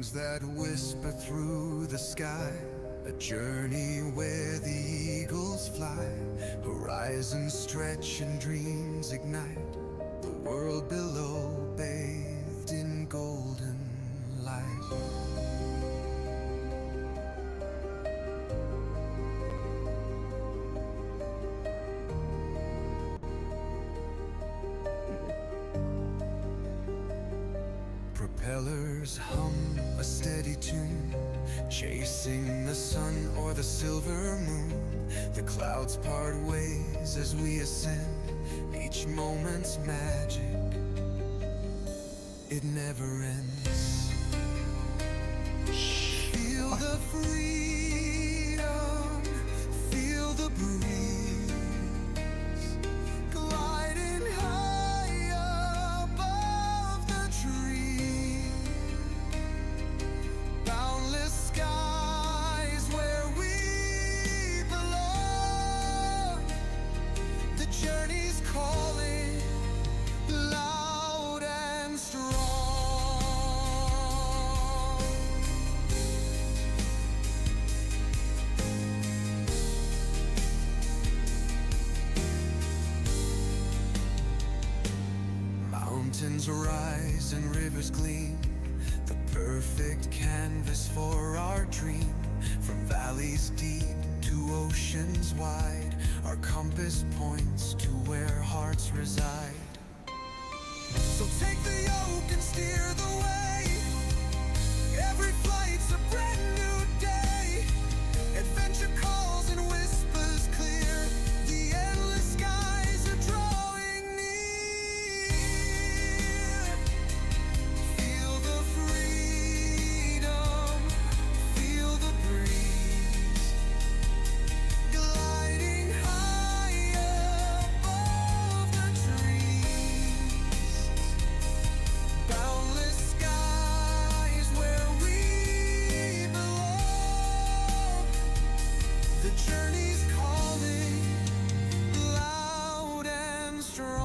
Wings that whisper through the sky, a journey where the eagles fly. Horizons stretch and dreams ignite, the world below bathed in golden light. Propellers hum a steady tune, chasing the sun or the silver moon. The clouds part ways as we ascend, each moment's magic, it never ends. Feel the freedom, feel the breeze, gliding high above the trees. Boundless skies where we belong. The journey's calling, loud and strong. Mountains rise and rivers gleam, the perfect canvas for our dream. From valleys deep to oceans wide, our compass points to where hearts reside. So take the yoke and steer the way. Every flight's a brand new day. Adventure calls and whispers clear. The endless skies are drawing near. Feel the freedom, feel the breeze, gliding high above the trees. Boundless skies where we belong. The journey's calling, loud and strong.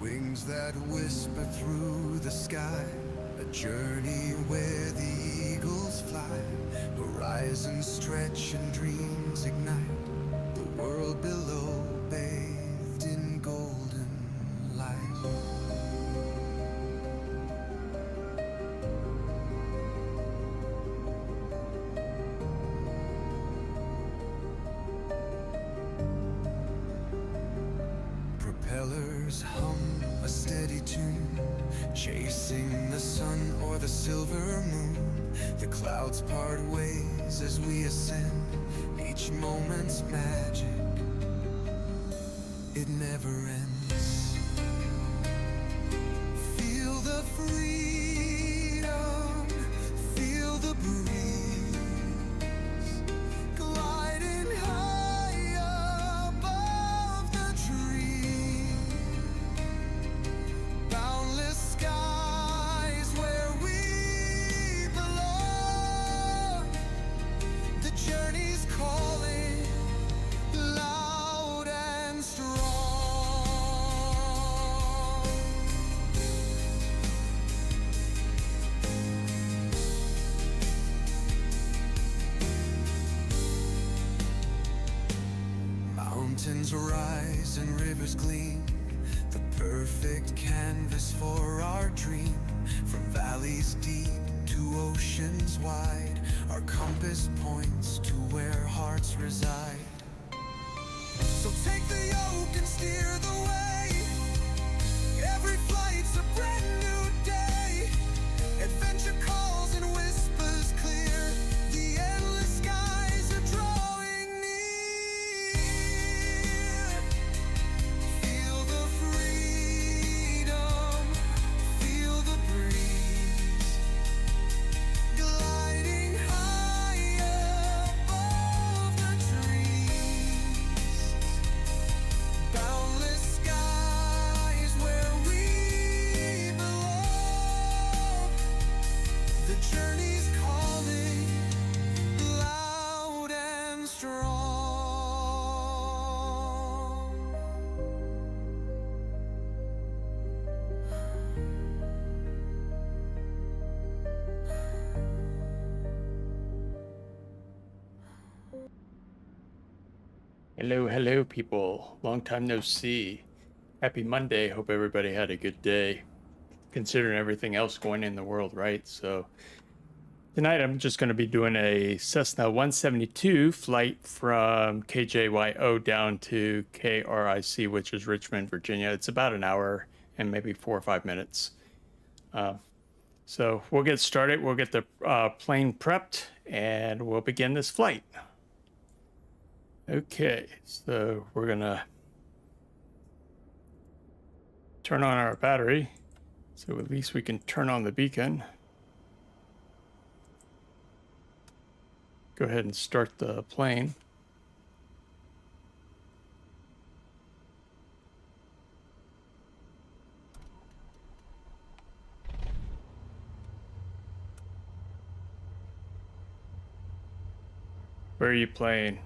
Wings that whisper through the sky, a journey where the eagles fly. Horizons stretch and dreams ignite, the world below bathed in golden light. Propellers hum a steady tune, chasing the sun or the silver moon. The clouds part ways as we ascend, each moment's magic, it never ends. Feel the freedom, feel the breeze, gliding high above the trees. Boundless skies where we belong. The journey's calling, loud and strong. Mountains rise and rivers gleam, the perfect canvas for our dream. From valleys deep to oceans wide, our compass points to where hearts reside. So take the yoke and steer the way. Every flight's a brand new day. Adventure calls and whispers clear. The endless skies are drawing near. Feel the freedom, journey's calling, loud and strong. Hello, people. Long time no see. Happy Monday. Hope everybody had a good day, considering everything else going in the world, right? So tonight I'm just going to be doing a Cessna 172 flight from KJYO down to KRIC, which is Richmond, Virginia. It's about an hour and maybe 4 or 5 minutes. So we'll get started. We'll get the plane prepped and we'll begin this flight. Okay, so we're gonna turn on our battery, so at least we can turn on the beacon. Go ahead and start the plane. Where are you playing?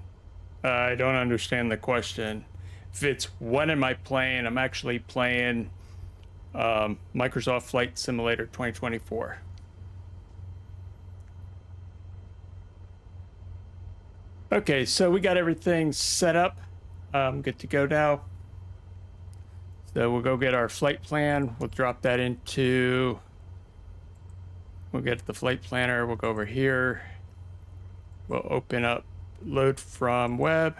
I don't understand the question. If it's what am I playing, I'm actually playing Microsoft Flight Simulator 2024. Okay, so we got everything set up. Good to go now. So we'll go get our flight plan. We'll drop that into, we'll get the flight planner. We'll go over here. We'll open up load from web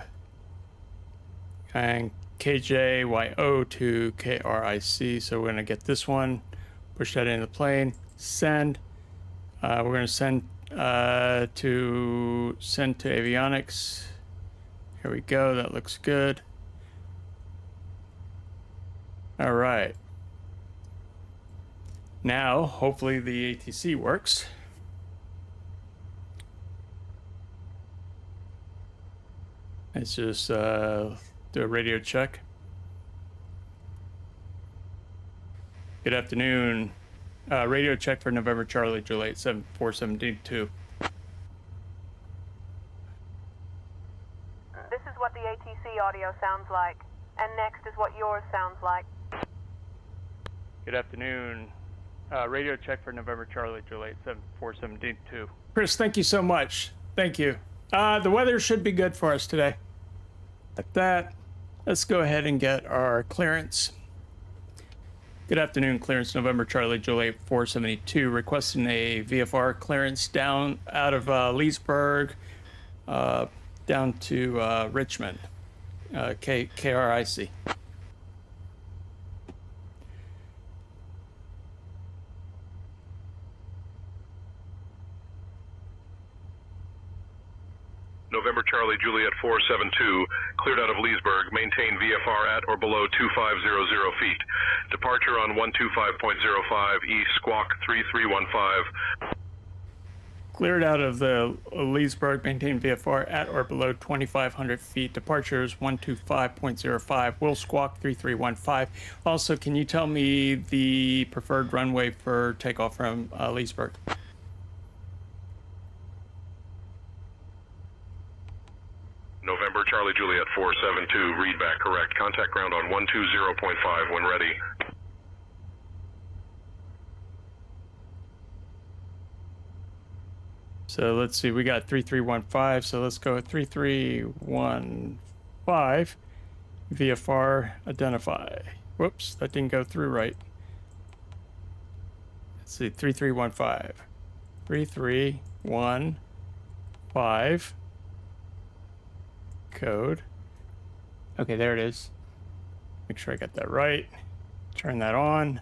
and KJYO to KRIC. So we're going to get this one, push that into the plane, send. We're going to send to avionics. Here we go. That looks good. All right. Now, hopefully the ATC works. Let's just do a radio check. Good afternoon. Radio check for November Charlie Juliet 4772. This is what the ATC audio sounds like, and next is what yours sounds like. Good afternoon. Radio check for November Charlie Juliet 4772. Chris, thank you so much. Thank you. The weather should be good for us today. Like that. Let's go ahead and get our clearance. Good afternoon, clearance November Charlie Juliet 472. Requesting a VFR clearance down out of Leesburg down to Richmond, KRIC. November Charlie Juliet 472, cleared out of Leesburg, maintain VFR at or below 2500 feet. Departure on 125.05, East Squawk 3315. Cleared out of the Leesburg, maintain VFR at or below 2,500 feet. Departure is 125.05, Will Squawk 3315. Also, can you tell me the preferred runway for takeoff from Leesburg? November Charlie Juliet 472, read back correct. Contact ground on 120.5 when ready. So let's see, we got 3315, so let's go with 3315. VFR identify. Whoops, that didn't go through right. Let's see, 3315. 3315. Code. Okay, there it is. Make sure I got that right. Turn that on.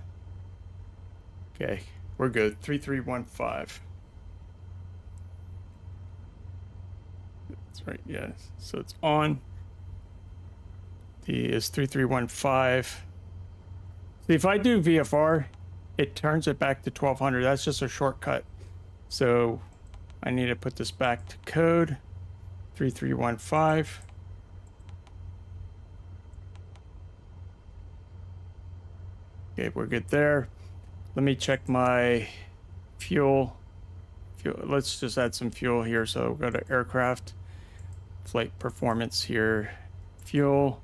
Okay, we're good. 3315. That's right, yeah. So it's on. D is 3315. See, if I do VFR, it turns it back to 1200. That's just a shortcut. So I need to put this back to code. 3315. Okay, we're good there. Let me check my fuel. fuel. Let's just add some fuel here. So go to aircraft, flight performance here, fuel.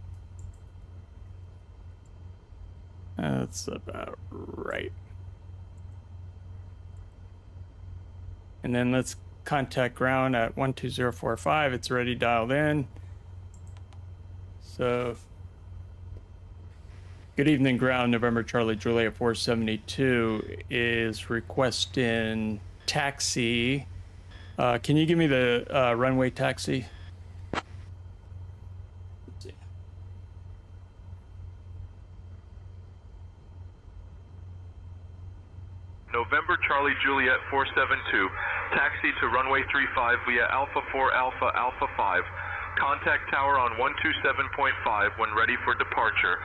That's about right. And then let's contact ground at 12045. It's already dialed in. So, good evening, ground. November Charlie Juliet 472 is requesting taxi. Can you give me the runway taxi? November Charlie Juliet 472, taxi to runway 35 via Alpha 4 Alpha Alpha 5. Contact tower on 127.5 when ready for departure.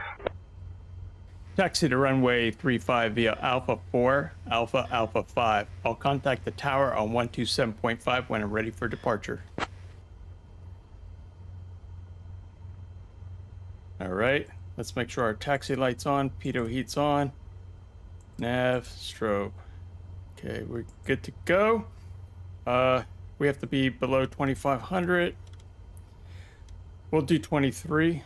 Taxi to runway 35 via Alpha 4 Alpha Alpha 5. I'll contact the tower on 127.5 when I'm ready for departure. All right, let's make sure our taxi light's on, pitot heat's on, nav, strobe. Okay, we're good to go. We have to be below 2,500. We'll do 23.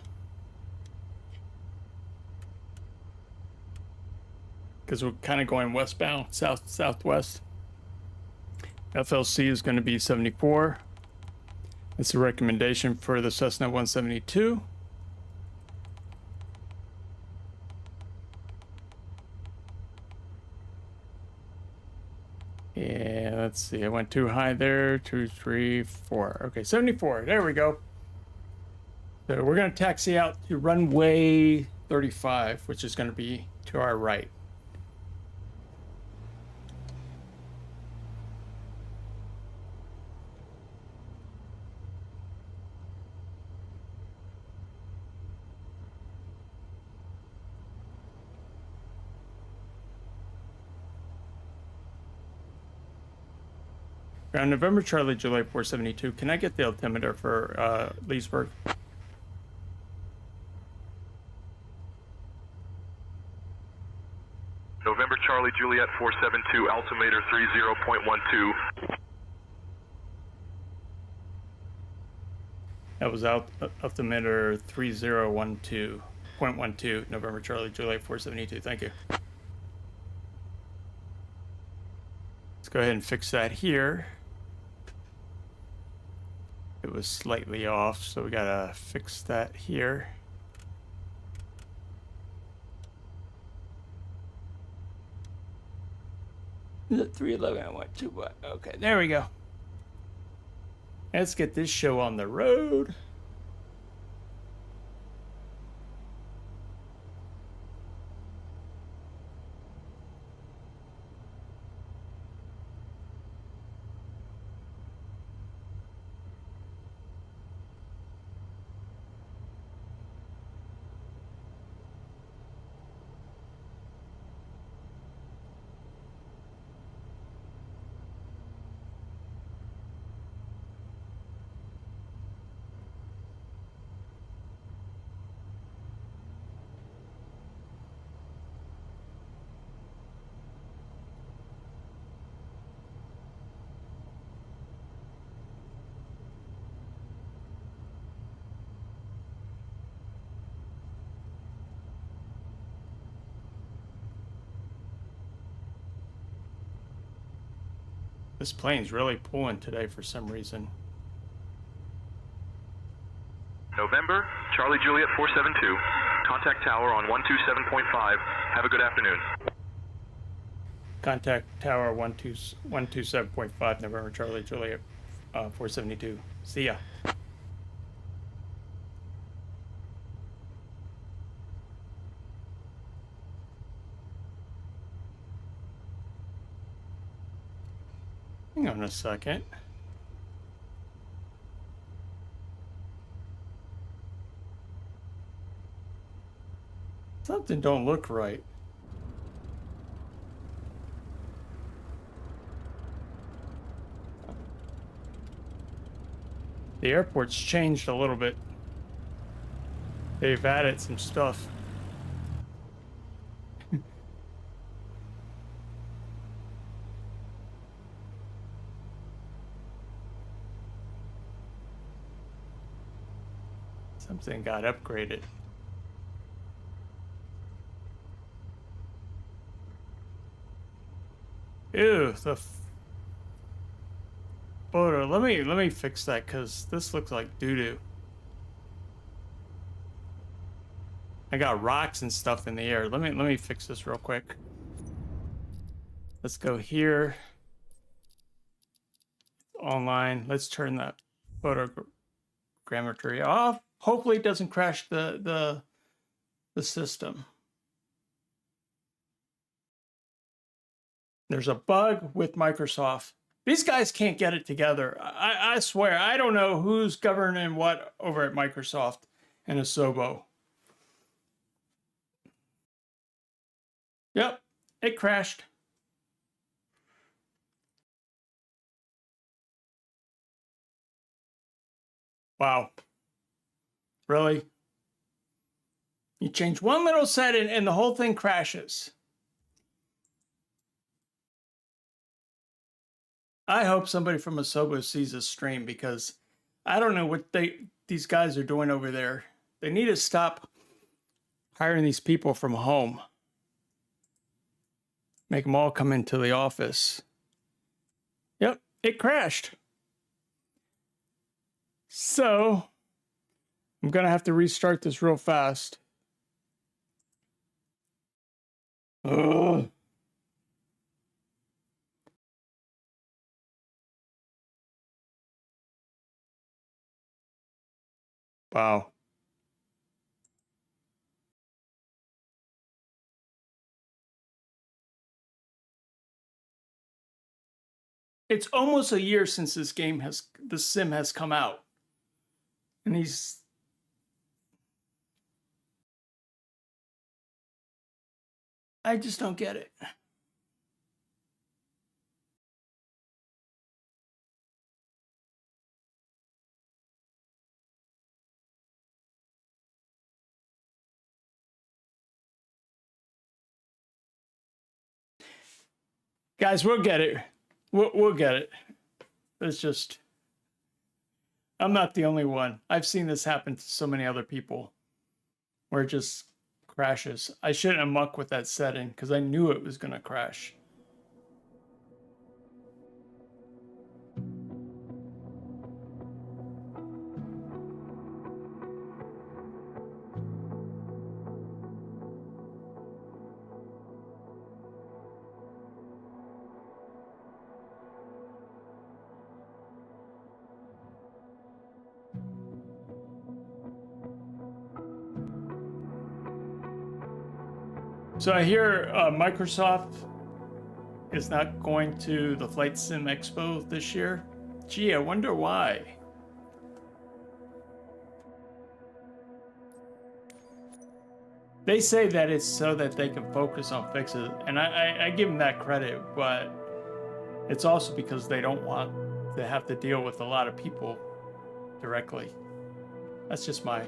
Because we're kind of going westbound, southwest. FLC is going to be 74. That's a recommendation for the Cessna 172. Yeah, let's see. I went too high there. 2, 3, 4. Okay, 74. There we go. So we're going to taxi out to runway 35, which is going to be to our right. Ground November Charlie Juliet 472. Can I get the altimeter for Leesburg? November Charlie Juliet 472, altimeter 30.12. That was altimeter 3012.12. November Charlie Juliet 472. Thank you. Let's go ahead and fix that here. It was slightly off, so we gotta fix that here. The 311 I want to, but okay, there we go. Let's get this show on the road. This plane's really pulling today for some reason. November Charlie Juliet 472, contact tower on 127.5. Have a good afternoon. Contact tower 127.5, November Charlie Juliet 472. See ya. Hang on a second. Something don't look right. The airport's changed a little bit. They've added some stuff. Something got upgraded. Ew, the photo. Let me fix that because this looks like doo-doo. I got rocks and stuff in the air. Let me fix this real quick. Let's go here. Online. Let's turn that photogrammetry off. Hopefully it doesn't crash the system. There's a bug with Microsoft. These guys can't get it together. I swear, I don't know who's governing what over at Microsoft and Asobo. Yep, it crashed. Wow. Really? You change one little setting and the whole thing crashes. I hope somebody from Asobo sees this stream because I don't know what these guys are doing over there. They need to stop hiring these people from home. Make them all come into the office. Yep, it crashed. So I'm going to have to restart this real fast. Ugh. Wow. It's almost a year since this sim has come out. And I just don't get it. Guys, we'll get it. We'll get it. It's just, I'm not the only one. I've seen this happen to so many other people where it just crashes. I shouldn't have mucked with that setting because I knew it was going to crash. So I hear Microsoft is not going to the Flight Sim Expo this year. Gee, I wonder why. They say that it's so that they can focus on fixes, and I give them that credit, but it's also because they don't want to have to deal with a lot of people directly. That's just my...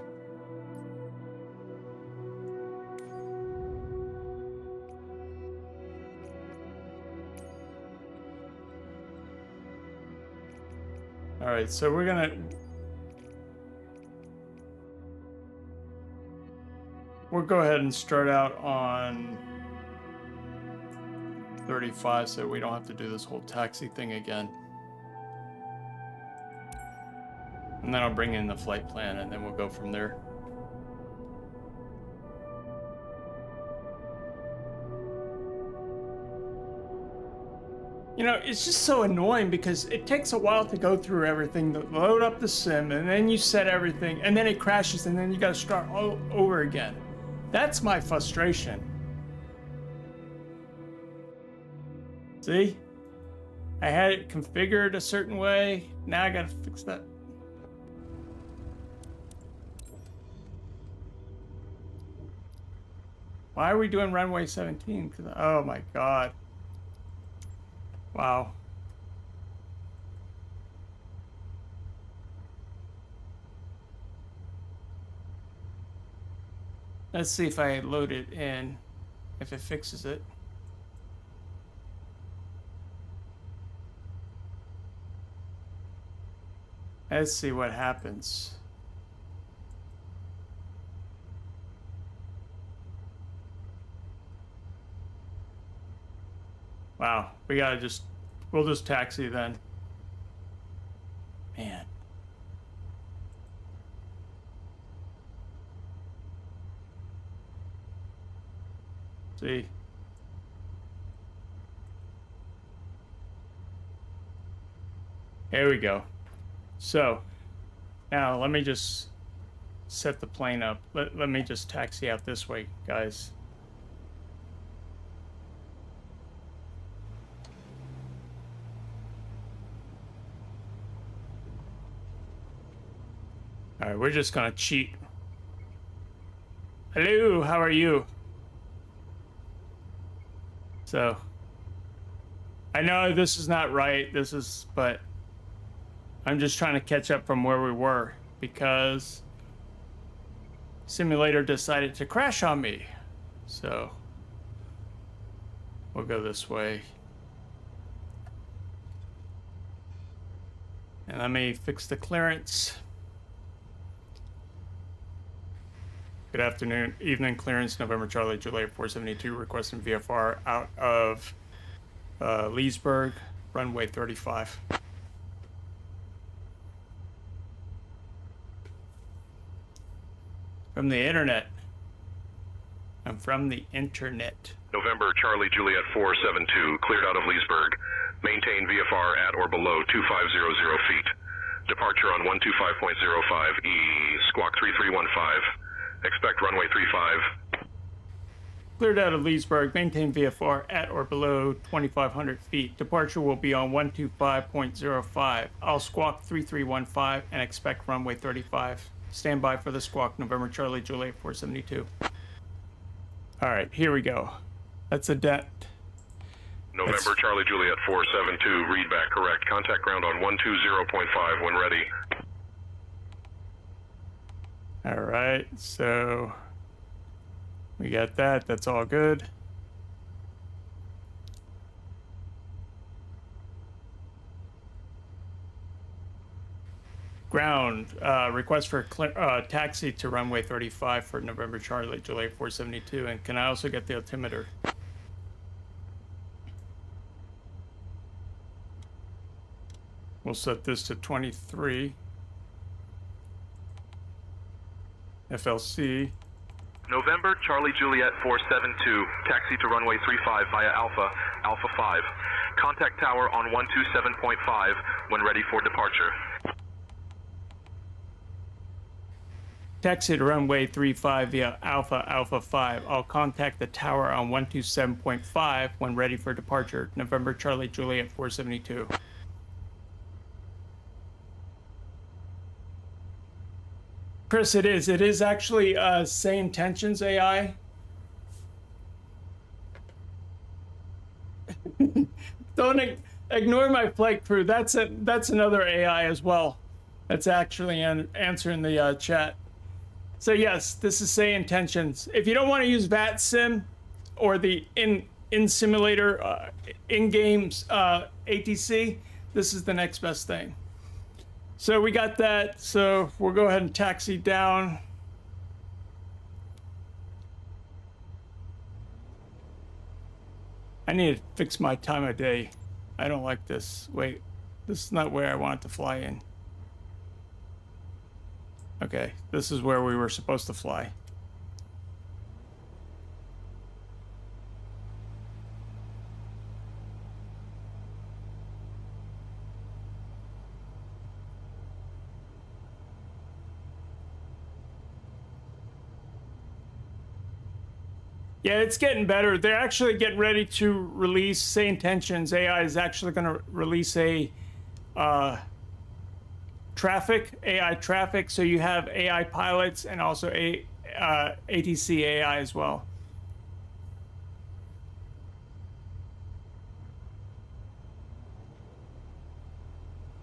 All right, so we'll go ahead and start out on 35 so we don't have to do this whole taxi thing again. And then I'll bring in the flight plan and then we'll go from there. You know, it's just so annoying because it takes a while to go through everything, to load up the sim, and then you set everything, and then it crashes, and then you gotta start all over again. That's my frustration. See? I had it configured a certain way, now I gotta fix that. Why are we doing runway 17? Oh my god. Wow. Let's see if I load it in, if it fixes it. Let's see what happens. Wow, we gotta just, we'll just taxi then. Man. See. Here we go. So, now let me just set the plane up. Let me just taxi out this way, guys. All right, we're just gonna cheat. Hello, how are you? So, I know this is not right. But I'm just trying to catch up from where we were because simulator decided to crash on me. So, we'll go this way. And let me fix the clearance. Good afternoon, evening clearance, November Charlie, Juliet 472, requesting VFR out of Leesburg, runway 35. From the internet. I'm from the internet. November Charlie Juliet 472, cleared out of Leesburg. Maintain VFR at or below 2500 feet. Departure on 125.05 E, squawk 3315. Expect runway 35. Cleared out of Leesburg. Maintain VFR at or below 2,500 feet. Departure will be on 125.05. I'll squawk 3315 and expect runway 35. Stand by for the squawk. November Charlie Juliet 472. All right, here we go. That's a debt. November Charlie Juliet 472, read back correct. Contact ground on 120.5 when ready. All right, so we got that. That's all good. Ground, request for taxi to runway 35 for November Charlie, Juliet 472. And can I also get the altimeter? We'll set this to 23. FLC. November Charlie Juliet 472, taxi to runway 35 via Alpha, Alpha 5. Contact tower on 127.5 when ready for departure. Taxi to runway 35 via Alpha, Alpha 5. I'll contact the tower on 127.5 when ready for departure. November Charlie Juliet 472. Chris, it is. It is actually Say Intentions AI. Don't ignore my flight crew. That's another AI as well. That's actually answering the chat. So yes, this is Say Intentions. If you don't want to use VATSIM or the in simulator in-games ATC, this is the next best thing. So we got that. So we'll go ahead and taxi down. I need to fix my time of day. I don't like this. Wait, this is not where I want it to fly in. Okay, this is where we were supposed to fly. Yeah, it's getting better. They're actually getting ready to release Say Intentions. AI is actually going to release a AI traffic. So you have AI pilots and also ATC AI as well.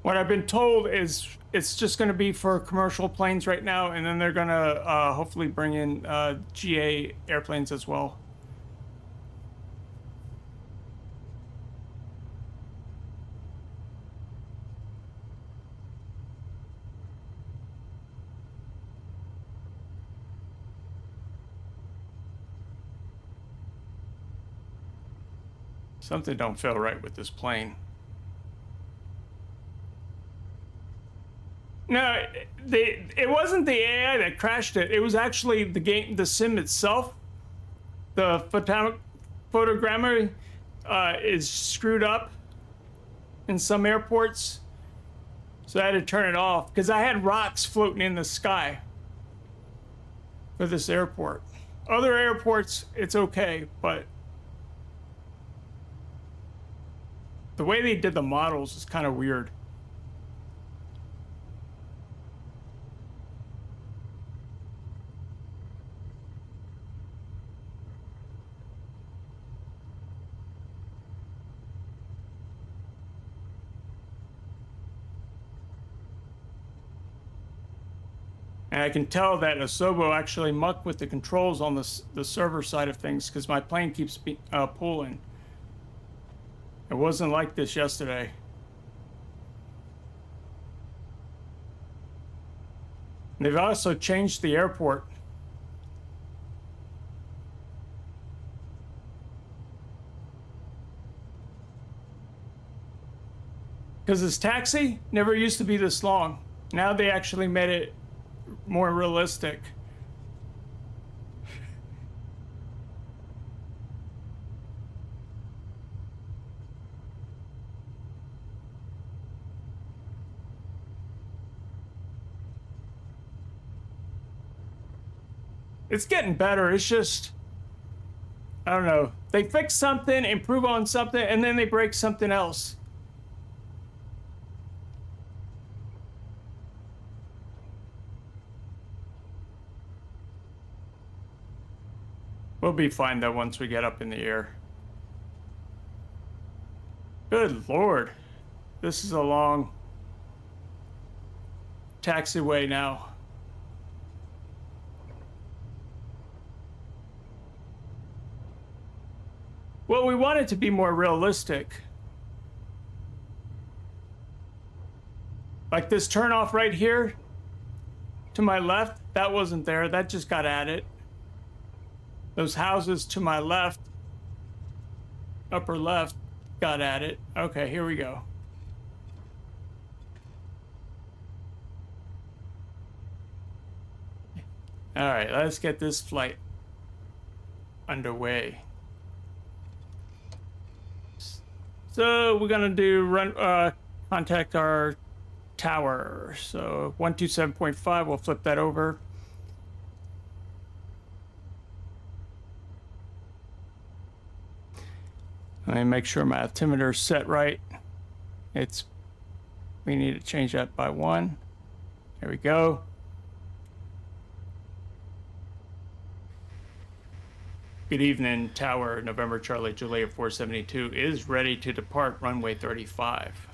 What I've been told is it's just going to be for commercial planes right now, and then they're going to hopefully bring in GA airplanes as well. Something don't feel right with this plane. No, it wasn't the AI that crashed it. It was actually the sim itself. The photogrammetry is screwed up in some airports. So I had to turn it off because I had rocks floating in the sky for this airport. Other airports, it's okay, but the way they did the models is kind of weird. And I can tell that Asobo actually mucked with the controls on the server side of things because my plane keeps pulling. It wasn't like this yesterday. And they've also changed the airport. Because this taxi never used to be this long. Now they actually made it more realistic. It's getting better. It's just, I don't know. They fix something, improve on something, and then they break something else. We'll be fine though once we get up in the air. Good Lord. This is a long taxiway now. Well, we want it to be more realistic. Like this turnoff right here to my left, that wasn't there. That just got added. Those houses to my left, upper left, got added. Okay, here we go. All right, let's get this flight underway. So we're gonna do contact our tower. So 127.5, we'll flip that over. Let me make sure my altimeter is set right. We need to change that by 1. There we go. Good evening, Tower, November Charlie Juliet 472 is ready to depart runway 35.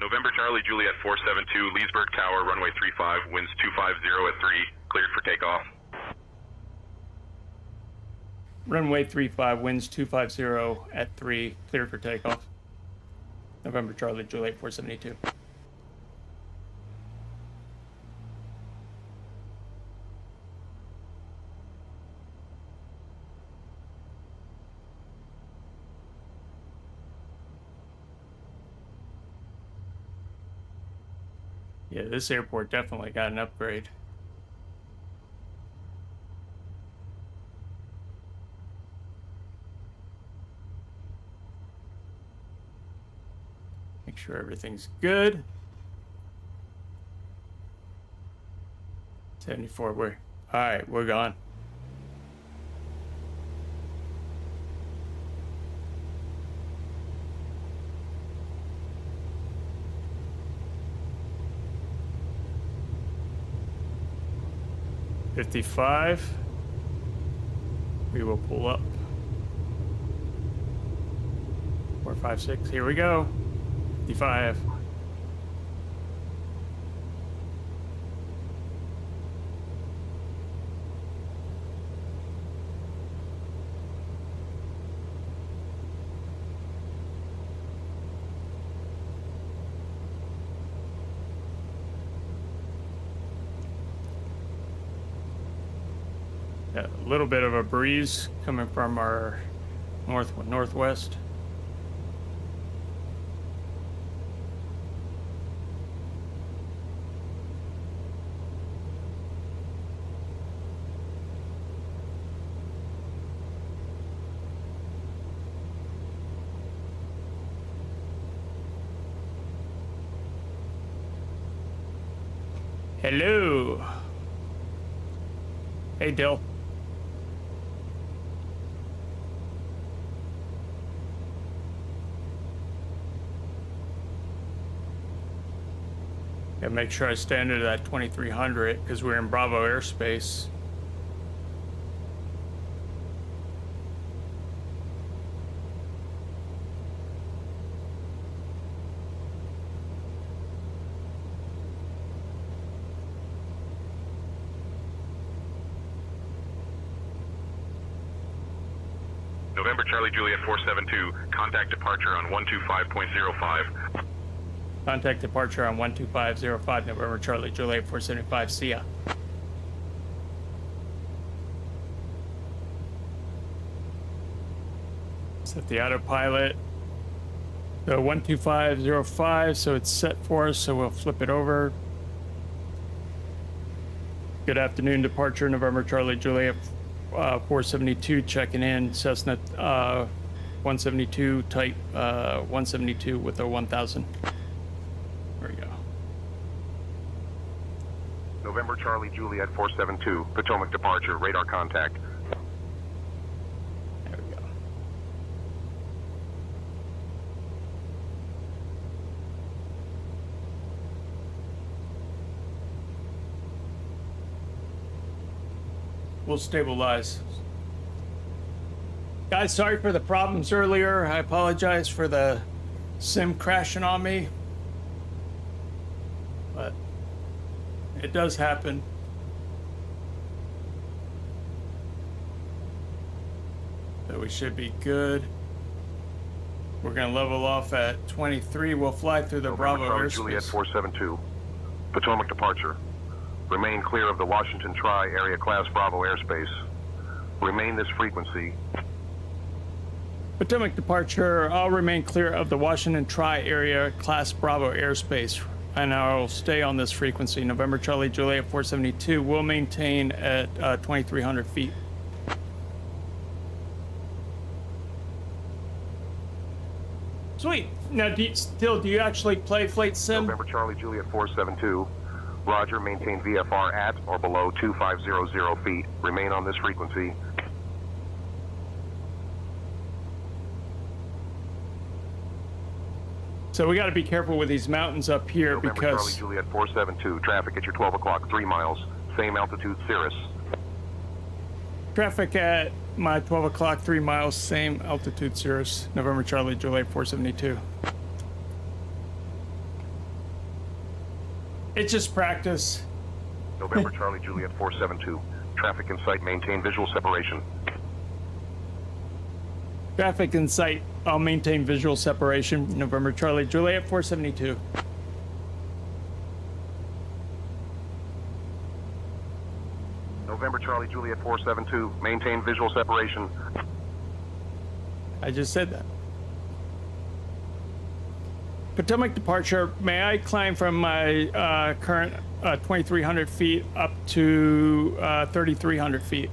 November Charlie Juliet 472, Leesburg Tower, runway 35, winds 250 at 3, cleared for takeoff. Runway 35, winds 250 at 3, cleared for takeoff. November Charlie Juliet 472. Yeah, this airport definitely got an upgrade. Make sure everything's good. 74, all right, we're gone. $55. We will pull up. 456. Here we go. 55. Yeah, a little bit of a breeze coming from our northwest. Hello. Hey, Dill. Gotta make sure I stay under that 2300 because we're in Bravo airspace. November Charlie Juliet 472, contact departure on 125.05. Contact departure on 12505, November Charlie Juliet 475. See ya. Set the autopilot. So 12505, so it's set for us, so we'll flip it over. Good afternoon, departure November Charlie Juliet 472, checking in, Cessna 172, type 172 with a 1000. There we go. November Charlie Juliet 472, Potomac departure, radar contact. There we go. We'll stabilize. Guys, sorry for the problems earlier. I apologize for the sim crashing on me. But it does happen. So we should be good. We're gonna level off at 23. We'll fly through the Bravo Charlie airspace. Juliet 472, Potomac departure. Remain clear of the Washington Tri-Area Class Bravo airspace. Remain this frequency. Potomac departure. I'll remain clear of the Washington Tri-Area Class Bravo airspace, and I'll stay on this frequency. November Charlie Juliet 472 will maintain at 2,300 feet. Sweet. Now, do you actually play Flight Sim? November Charlie Juliet 472. Roger, maintain VFR at or below 2500 feet. Remain on this frequency. So we got to be careful with these mountains up here November because Charlie Juliet 472. Traffic at your 12 o'clock, 3 miles. Same altitude, Cirrus. traffic at my 12 o'clock, 3 miles, same altitude, Cirrus. November Charlie Juliet 472. It's just practice. November Charlie Juliet 472. Traffic in sight, maintain visual separation. Traffic in sight. I'll maintain visual separation. November Charlie Juliet 472. November Charlie Juliet 472. Maintain visual separation. I just said that. Potomac departure. May I climb from my current 2,300 feet up to 3,300 feet?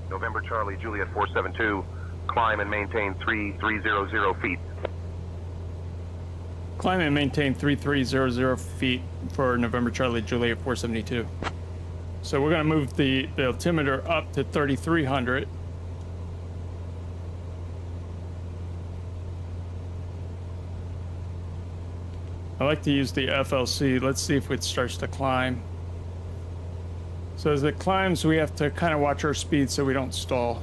November Charlie Juliet 472. Climb and maintain 3,300 feet. Climb and maintain 3,300 feet for November Charlie Juliet 472. So we're going to move the altimeter up to 3,300. I like to use the FLC. Let's see if it starts to climb. So as it climbs, we have to kind of watch our speed so we don't stall.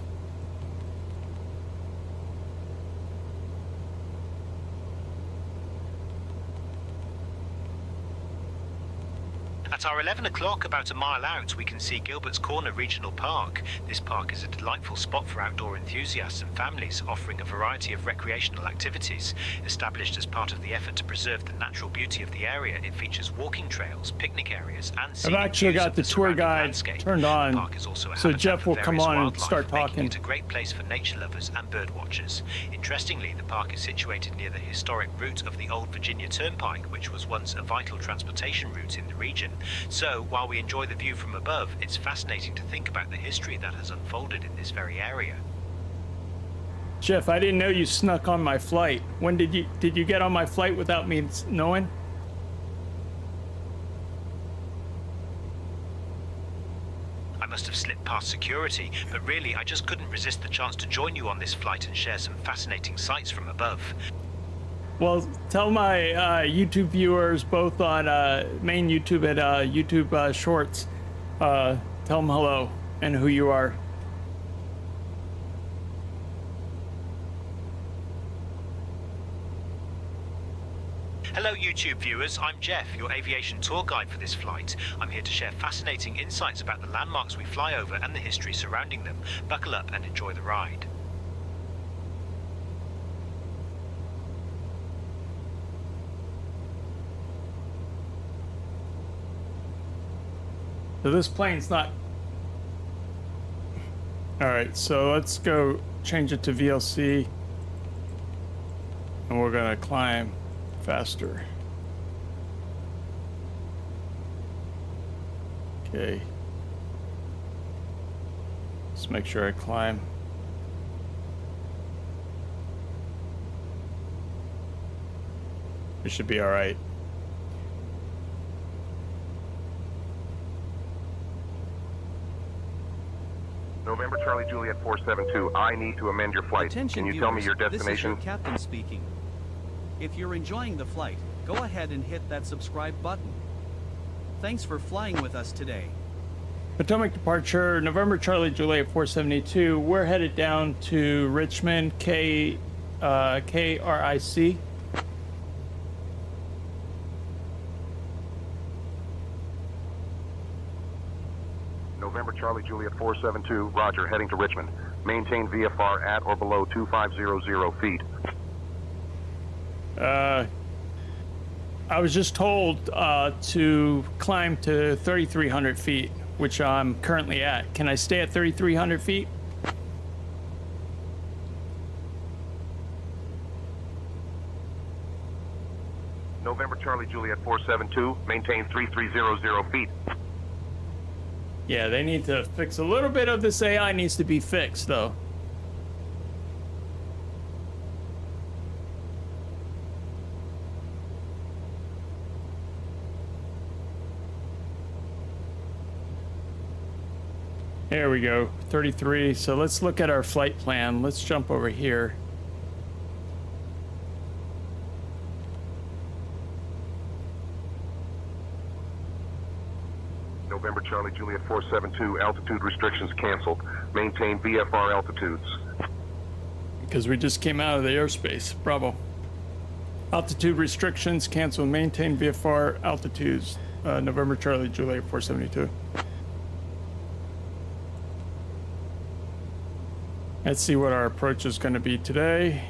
At our 11 o'clock, about a mile out, we can see Gilbert's Corner Regional Park. This park is a delightful spot for outdoor enthusiasts and families, offering a variety of recreational activities. Established as part of the effort to preserve the natural beauty of the area, it features walking trails, picnic areas, and I've scenic actually views got of the tour surrounding guide landscape. turned on, The park is also a so habitat Jeff for will come various on and wildlife, start making talking. it a great place for nature lovers and bird watchers. Interestingly, the park is situated near the historic route of the Old Virginia Turnpike, which was once a vital transportation route in the region. So, while we enjoy the view from above, it's fascinating to think about the history that has unfolded in this very area. Jeff, I didn't know you snuck on my flight. When did you get on my flight without me knowing? I must have slipped past security, but really I just couldn't resist the chance to join you on this flight and share some fascinating sights from above. Well, tell my YouTube viewers, both on main YouTube and YouTube Shorts, tell them hello and who you are. Hello YouTube viewers, I'm Jeff, your aviation tour guide for this flight. I'm here to share fascinating insights about the landmarks we fly over and the history surrounding them. Buckle up and enjoy the ride. So this plane's not... Alright, so let's go change it to VLC. And we're gonna climb faster. Okay. Let's make sure I climb. It should be alright. November Charlie Juliet 472, I need to amend your flight. Attention Can you tell me your viewers, destination? This is your captain speaking. If you're enjoying the flight, go ahead and hit that subscribe button. Thanks for flying with us today. Potomac departure, November Charlie Juliet 472. We're headed down to Richmond, KRIC. November Charlie Juliet 472, roger, heading to Richmond. Maintain VFR at or below 2500 feet. I was just told to climb to 3,300 feet, which I'm currently at. Can I stay at 3,300 feet? November Charlie Juliet 472, maintain 3300 feet. Yeah, they need to fix a little bit of this AI needs to be fixed, though. There we go, 33. So let's look at our flight plan. Let's jump over here. November Charlie Juliet 472, altitude restrictions canceled. Maintain VFR altitudes. Because we just came out of the airspace. Bravo. Altitude restrictions canceled. Maintain VFR altitudes. November Charlie Juliet 472. Let's see what our approach is going to be today.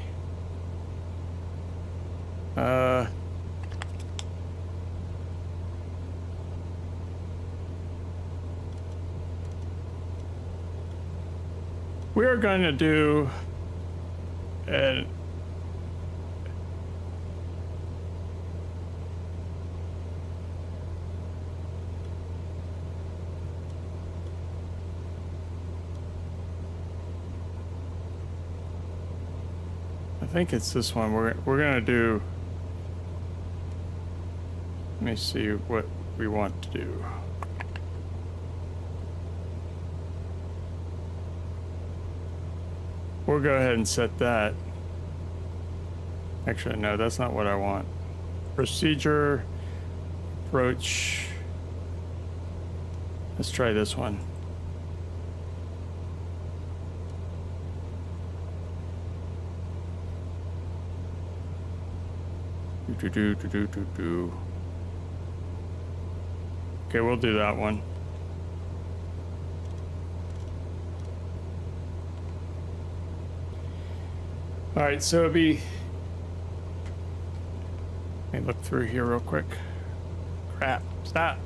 We're going to do an I think it's this one. We're gonna do. Let me see what we want to do. We'll go ahead and set that. Actually, no, that's not what I want. Procedure, approach. Let's try this one. Okay, we'll do that one. All right, so it'll be. Let me look through here real quick. Crap, stop.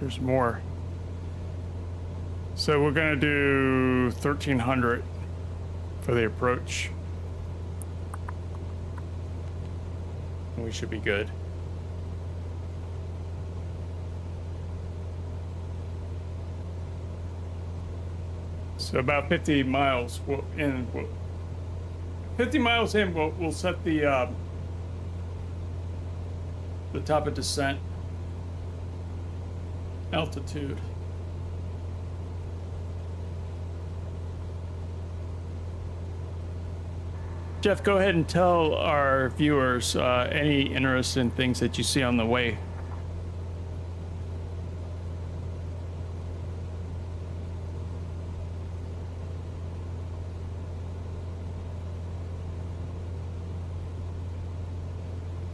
There's more. So we're gonna do 1300 for the approach. We should be good. So about 50 miles in. 50 miles in, we'll set the top of descent altitude. Jeff, go ahead and tell our viewers any interesting things that you see on the way.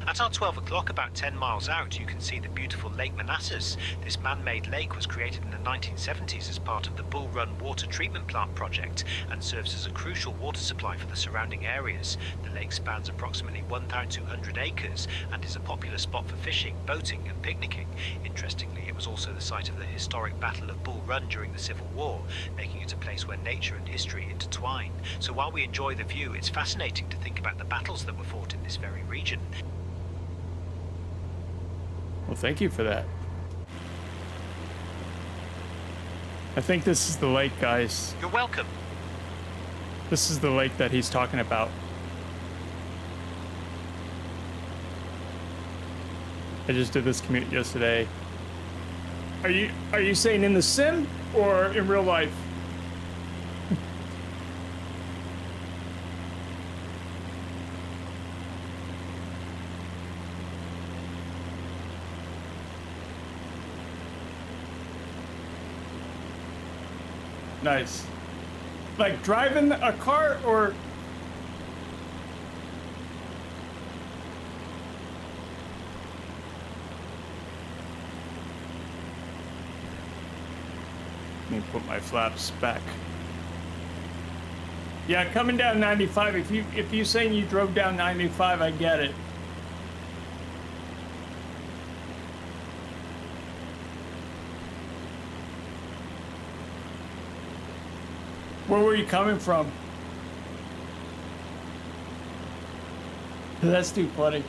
At our 12 o'clock, about 10 miles out, you can see the beautiful Lake Manassas. This man-made lake was created in the 1970s as part of the Bull Run Water Treatment Plant project and serves as a crucial water supply for the surrounding areas. The lake spans approximately 1,200 acres and is a popular spot for fishing, boating and picnicking. Interestingly, it was also the site of the historic Battle of Bull Run during the Civil War, making it a place where nature and history intertwine. So while we enjoy the view, it's fascinating to think about the battles that were fought in this very region. Well, thank you for that. I think this is the lake, guys. You're welcome. This is the lake that he's talking about. I just did this commute yesterday. Are you saying in the sim or in real life? Nice. Like driving a car or... Let me put my flaps back. Yeah, coming down 95, if you saying you drove down 95, I get it. Where were you coming from? That's too funny.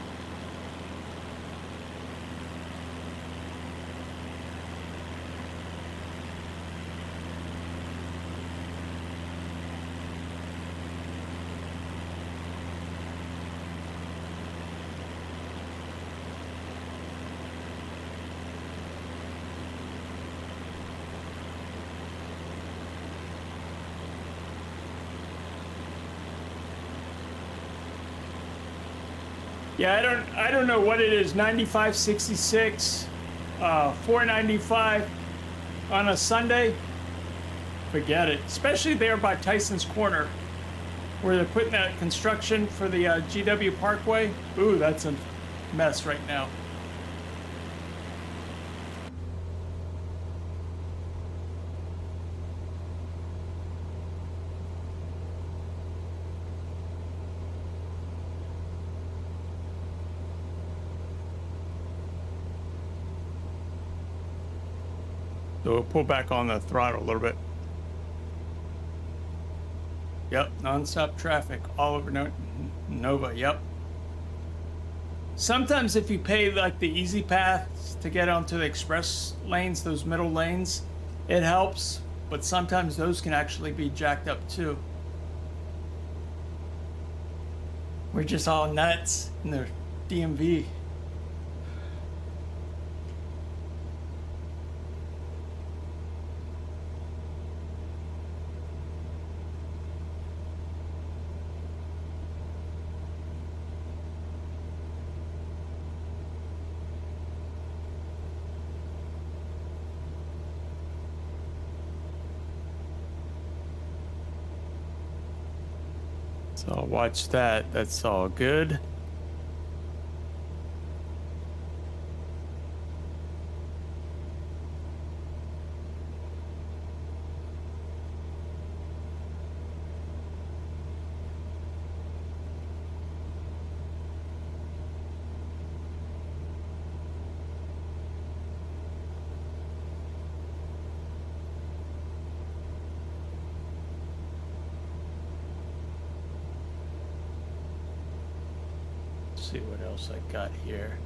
Yeah, I don't know what it is. 95, 66, 495 on a Sunday. Forget it. Especially there by Tyson's Corner, where they're putting that construction for the GW Parkway. Ooh, that's a mess right now. So we'll pull back on the throttle a little bit. Yep, non-stop traffic all over Nova, yep. Sometimes if you pay like the easy paths to get onto the express lanes, those middle lanes, it helps, but sometimes those can actually be jacked up too. We're just all nuts in the DMV. So I'll watch that. That's all good. See what else I got here.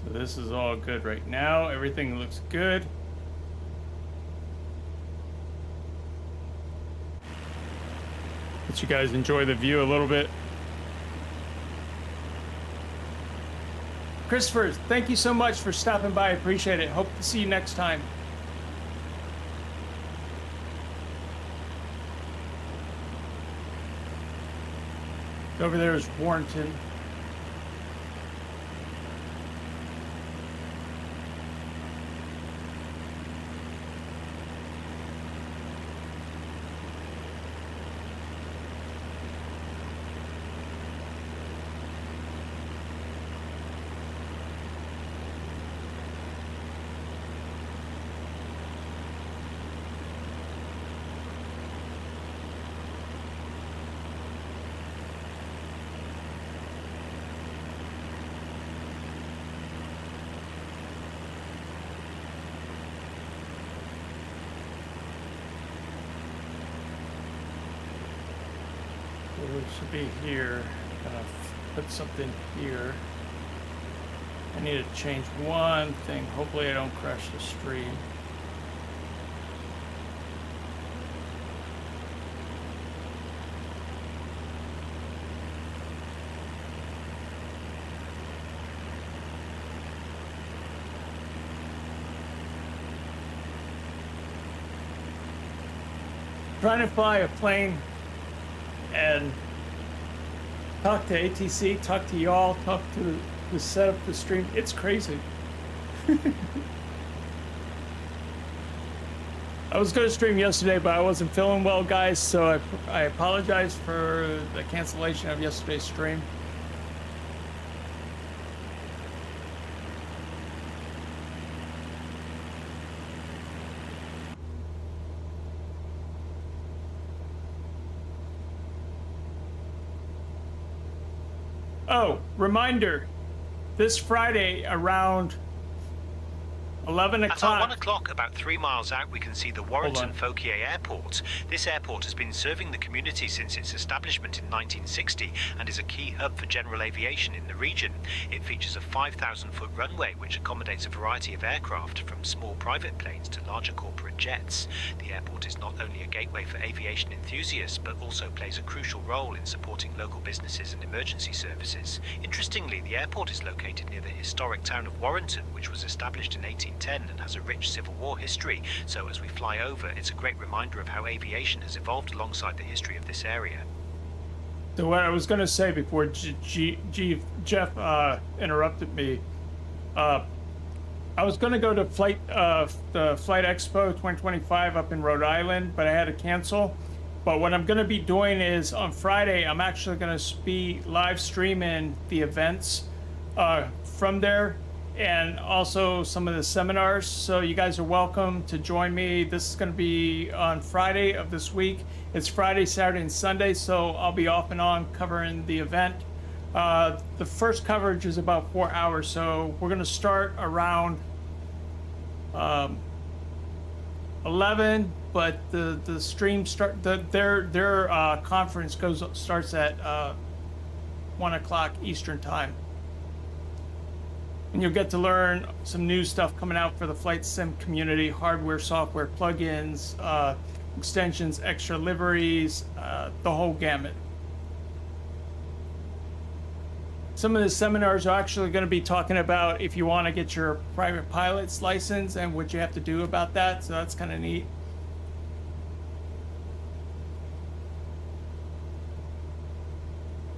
So this is all good right now. Everything looks good. Let you guys enjoy the view a little bit. Christopher, thank you so much for stopping by. I appreciate it. Hope to see you next time. Over there is Warrenton. It should be here. Put something here. I need to change one thing. Hopefully I don't crash the stream. Trying to fly a plane and talk to ATC, talk to y'all, talk to set up the stream. It's crazy. I was going to stream yesterday, but I wasn't feeling well, guys, so I apologize for the cancellation of yesterday's stream. Oh, reminder, this Friday around 11 o'clock. At 1 o'clock, about 3 miles out, we can see the Warrenton-Fauquier Airport. This airport has been serving the community since its establishment in 1960 and is a key hub for general aviation in the region. It features a 5,000-foot runway which accommodates a variety of aircraft, from small private planes to larger corporate jets. The airport is not only a gateway for aviation enthusiasts, but also plays a crucial role in supporting local businesses and emergency services. Interestingly, the airport is located near the historic town of Warrenton, which was established in 1810 and has a rich Civil War history, so as we fly over, it's a great reminder of how aviation has evolved alongside the history of this area. So what I was going to say before Jeff interrupted me, I was going to go to the Flight Expo 2025 up in Rhode Island, but I had to cancel. But what I'm going to be doing is on Friday, I'm actually going to be live streaming the events from there, and also some of the seminars. So you guys are welcome to join me. This is going to be on Friday of this week. It's Friday, Saturday, and Sunday, so I'll be off and on covering the event. The first coverage is about 4 hours, so we're going to start around 11, but the stream their conference starts at 1 o'clock Eastern time. And you'll get to learn some new stuff coming out for the flight sim community: hardware, software, plugins, extensions, extra liveries, the whole gamut. some of the seminars are actually going to be talking about if you want to get your private pilot's license and what you have to do about that. So that's kind of neat.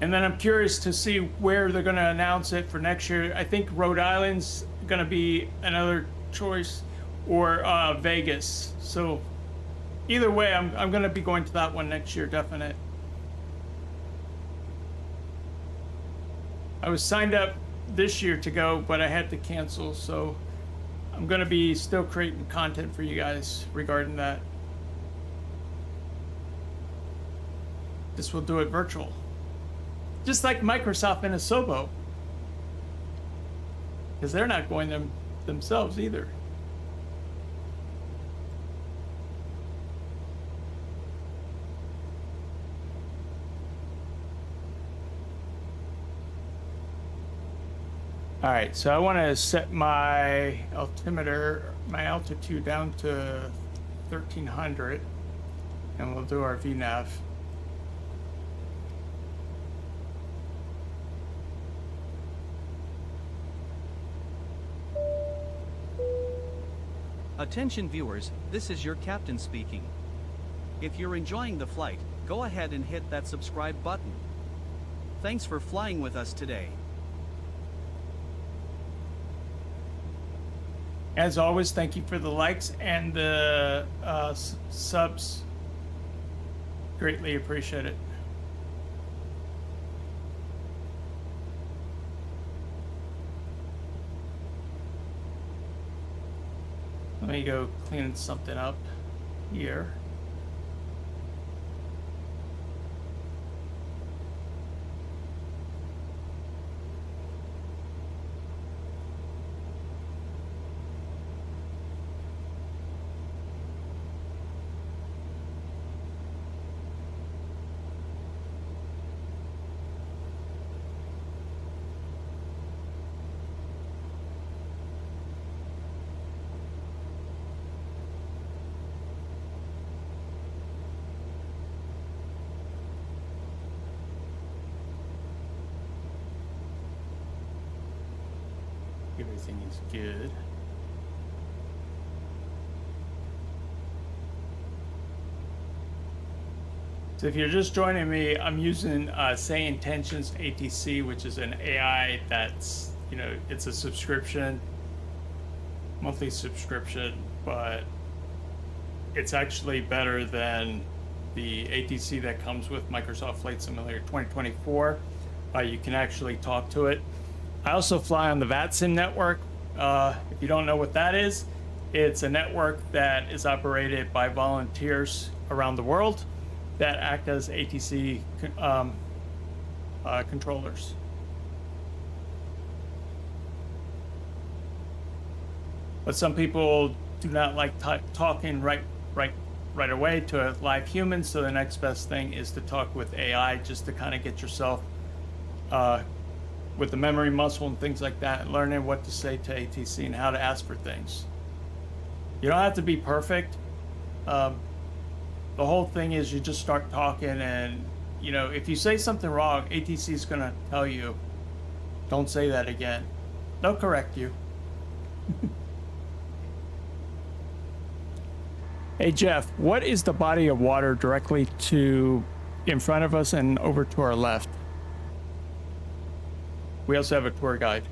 And then I'm curious to see where they're going to announce it for next year. I think Rhode Island's going to be another choice, or Vegas. So either way, I'm going to be going to that one next year, definite. I was signed up this year to go, but I had to cancel. So I'm going to be still creating content for you guys regarding that. This will do it virtual. Just like Microsoft and Asobo. Because they're not going themselves either. All right, so I want to set my altimeter, my altitude down to 1300, and we'll do our VNAV. Attention viewers, this is your captain speaking. If you're enjoying the flight, go ahead and hit that subscribe button. Thanks for flying with us today. As always, thank you for the likes and the subs. Greatly appreciate it. Let me go clean something up here. Everything is good. So if you're just joining me, I'm using Say Intentions ATC, which is an AI that's, you know, it's a subscription, monthly subscription, but it's actually better than the ATC that comes with Microsoft Flight Simulator 2024. You can actually talk to it. I also fly on the VATSIM network. If you don't know what that is, it's a network that is operated by volunteers around the world that act as ATC controllers. But some people do not like talking right away to a live human, so the next best thing is to talk with AI just to kind of get yourself with the memory muscle and things like that, and learning what to say to ATC and how to ask for things. You don't have to be perfect. The whole thing is you just start talking, and you know, if you say something wrong, ATC is gonna tell you, don't say that again. They'll correct you. Hey Jeff, what is the body of water directly in front of us and over to our left? We also have a tour guide.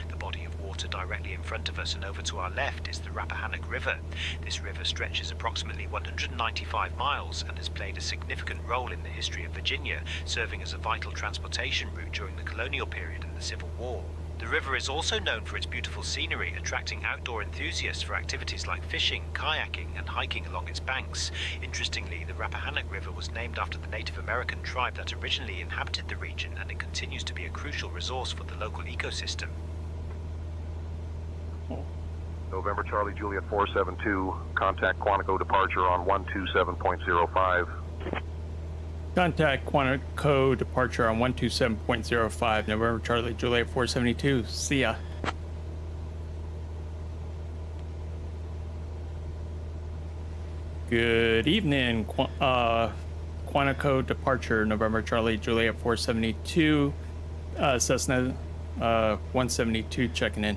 The body of water directly in front of us and over to our left is the Rappahannock River. This river stretches approximately 195 miles and has played a significant role in the history of Virginia, serving as a vital transportation route during the colonial period and the Civil War. The river is also known for its beautiful scenery, attracting outdoor enthusiasts for activities like fishing, kayaking, and hiking along its banks. Interestingly, the Rappahannock River was named after the Native American tribe that originally inhabited the region, and it continues to be a crucial resource for the local ecosystem. November Charlie Juliet 472, contact Quantico departure on 127.05. Contact Quantico departure on 127.05, November Charlie Juliet 472. See ya. Good evening, Quantico departure, November Charlie Juliet 472, Cessna 172 checking in.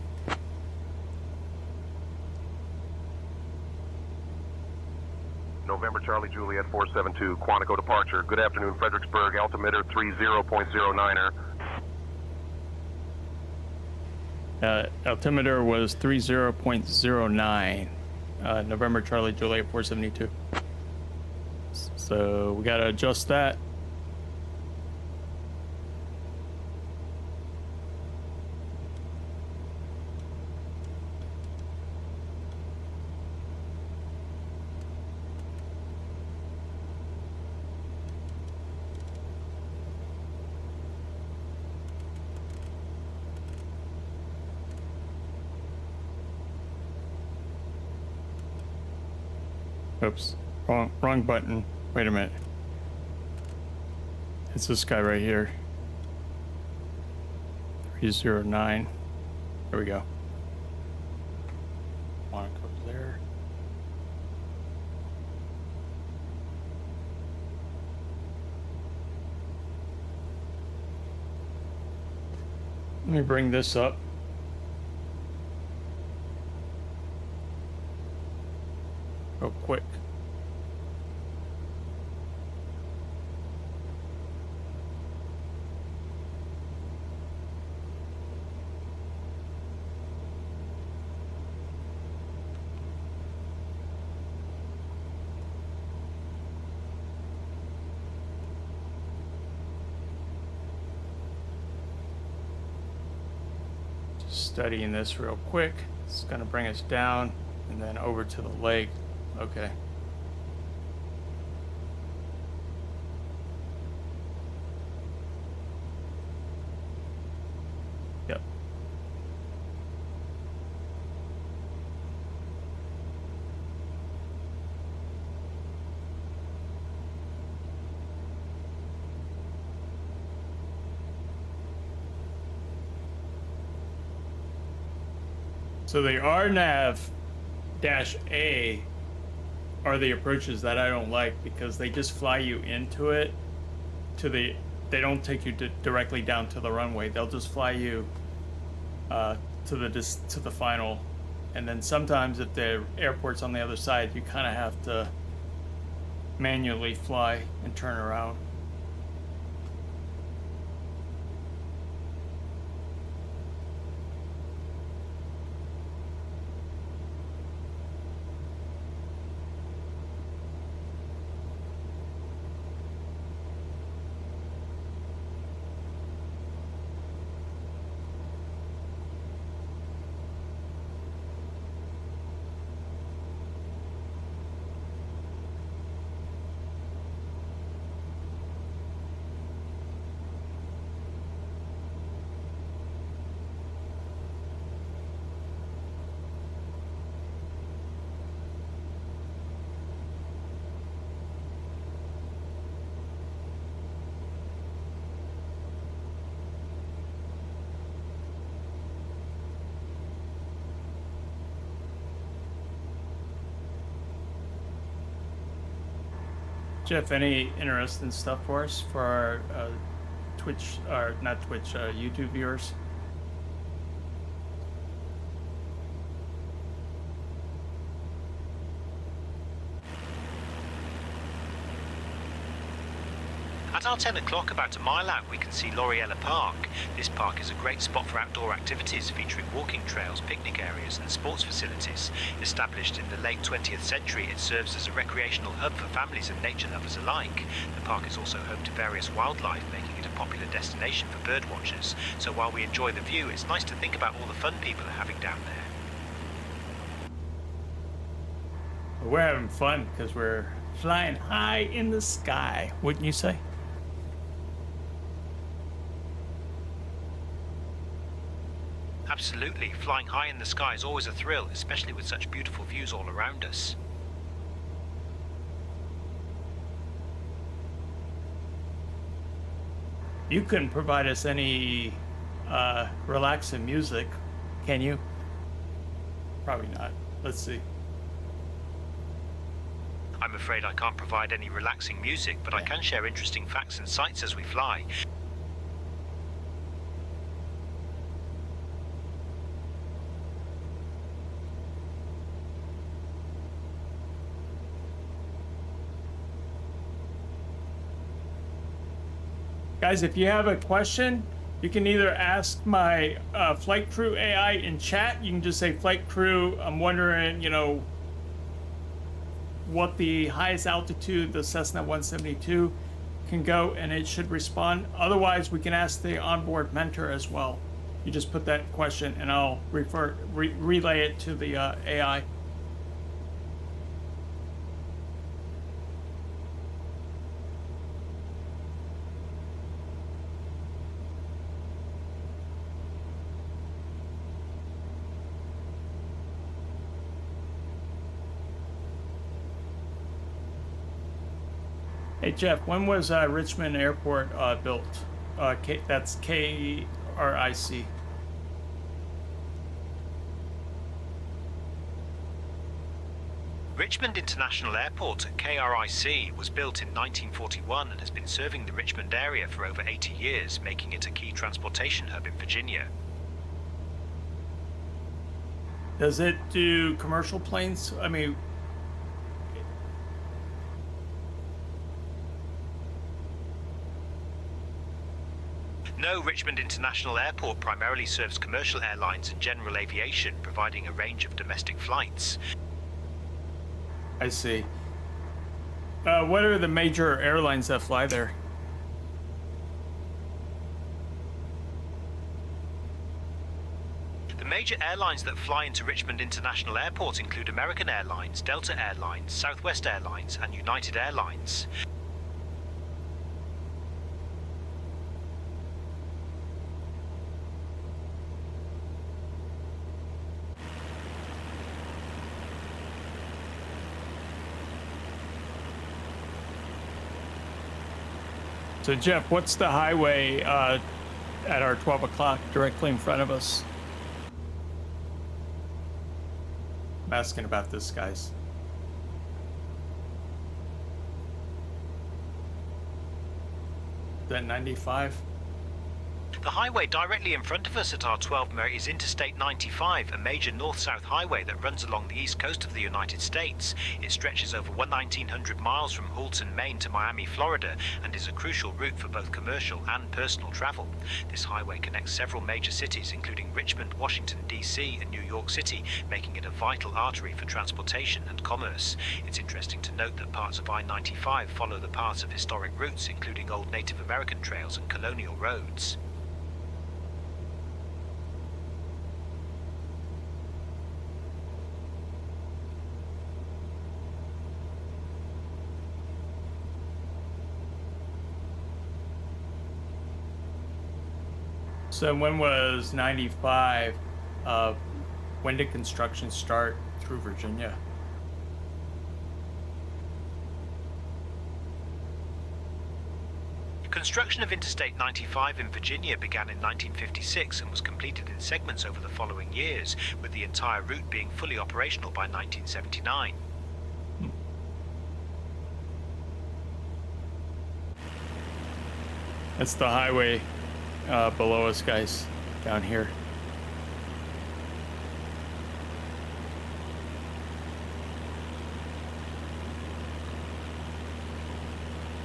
November Charlie Juliet 472, Quantico departure. Good afternoon, Fredericksburg, altimeter 30.09er. Altimeter was 30.09, November Charlie Juliet 472. So we gotta adjust that. Oops, wrong button. Wait a minute. It's this guy right here. 309. There we go. Monaco's there. Let me bring this up. Real quick. Studying this real quick. It's going to bring us down and then over to the lake. Okay. Yep. So the RNAV-A are the approaches that I don't like because they just fly you into it they don't take you directly down to the runway. They'll just fly you to the final, and then sometimes if the airport's on the other side, you kind of have to manually fly and turn around. Jeff, any interesting stuff for us for our Twitch, or not Twitch, YouTube viewers? At our 10 o'clock, about a mile out, we can see Lauriella Park. This park is a great spot for outdoor activities featuring walking trails, picnic areas and sports facilities. Established in the late 20th century, it serves as a recreational hub for families and nature lovers alike. The park is also home to various wildlife, making it a popular destination for bird watchers. So while we enjoy the view, it's nice to think about all the fun people are having down there. We're having fun because we're flying high in the sky, wouldn't you say? Absolutely. Flying high in the sky is always a thrill, especially with such beautiful views all around us. You couldn't provide us any relaxing music, can you? Probably not. Let's see. I'm afraid I can't provide any relaxing music, but I can share interesting facts and sights as we fly. Guys, if you have a question, you can either ask my flight crew AI in chat. You can just say, flight crew, I'm wondering, you know, what the highest altitude the Cessna 172 can go, and it should respond. Otherwise, we can ask the onboard mentor as well. You just put that question and I'll relay it to the AI. Hey Jeff, when was Richmond Airport built? That's KRIC. Richmond International Airport, KRIC, was built in 1941 and has been serving the Richmond area for over 80 years, making it a key transportation hub in Virginia. Does it do commercial planes? I mean, No, Richmond International Airport primarily serves commercial airlines and general aviation, providing a range of domestic flights. I see. What are the major airlines that fly there? The major airlines that fly into Richmond International Airport include American Airlines, Delta Airlines, Southwest Airlines, and United Airlines. So Jeff, what's the highway at our 12 o'clock directly in front of us? I'm asking about this, guys. Is that 95? The highway directly in front of us at our 12 is Interstate 95, a major north-south highway that runs along the east coast of the United States. It stretches over 1,900 miles from Alton, Maine to Miami, Florida, and is a crucial route for both commercial and personal travel. This highway connects several major cities, including Richmond, Washington, D.C., and New York City, making it a vital artery for transportation and commerce. It's interesting to note that parts of I-95 follow the paths of historic routes, including old Native American trails and colonial roads. So when was 95? When did construction start through Virginia? Construction of Interstate 95 in Virginia began in 1956 and was completed in segments over the following years, with the entire route being fully operational by 1979. That's the highway below us, guys, down here.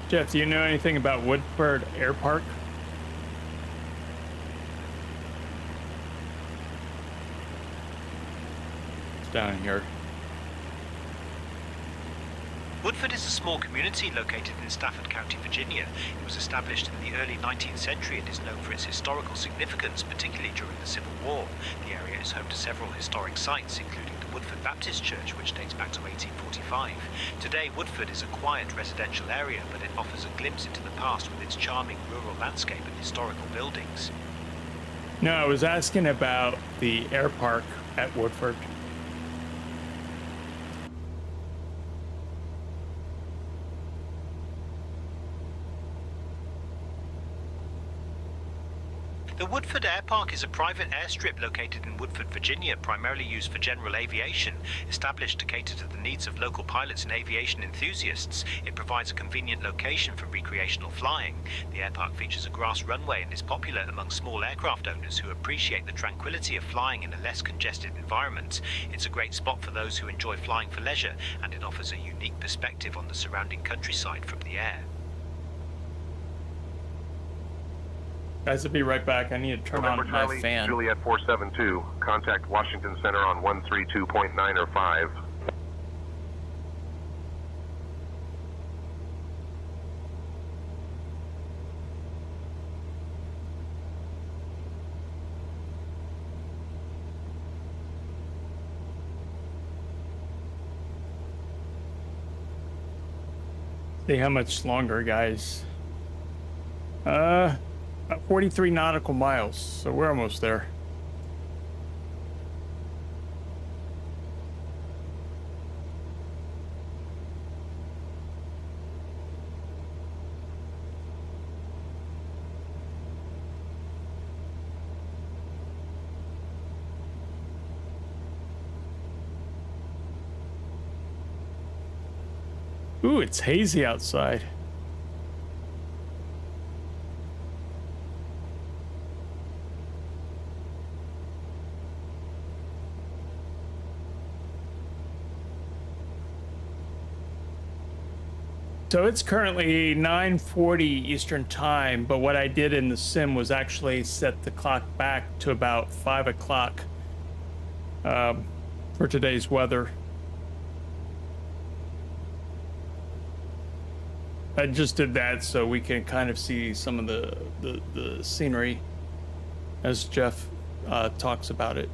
Jeff, do you know anything about Woodford Air Park? It's down here. Woodford is a small community located in Stafford County, Virginia. It was established in the early 19th century and is known for its historical significance, particularly during the Civil War. The area is home to several historic sites, including the Woodford Baptist Church, which dates back to 1845. Today, Woodford is a quiet residential area, but it offers a glimpse into the past with its charming rural landscape and historical buildings. No, I was asking about the air park at Woodford. The Woodford Air Park is a private airstrip located in Woodford, Virginia, primarily used for general aviation. Established to cater to the needs of local pilots and aviation enthusiasts, it provides a convenient location for recreational flying. The airpark features a grass runway and is popular among small aircraft owners who appreciate the tranquility of flying in a less congested environment. It's a great spot for those who enjoy flying for leisure, and it offers a unique perspective on the surrounding countryside from the air. Guys, I'll be right back. I need to turn November on Charlie, my fan. Juliet 472, contact Washington Center on 132.9 or 5. See how much longer, guys. 43 nautical miles, so we're almost there. Ooh, it's hazy outside. So it's currently 9:40 Eastern time, but what I did in the sim was actually set the clock back to about 5 o'clock for today's weather. I just did that so we can kind of see some of the scenery as Jeff talks about it.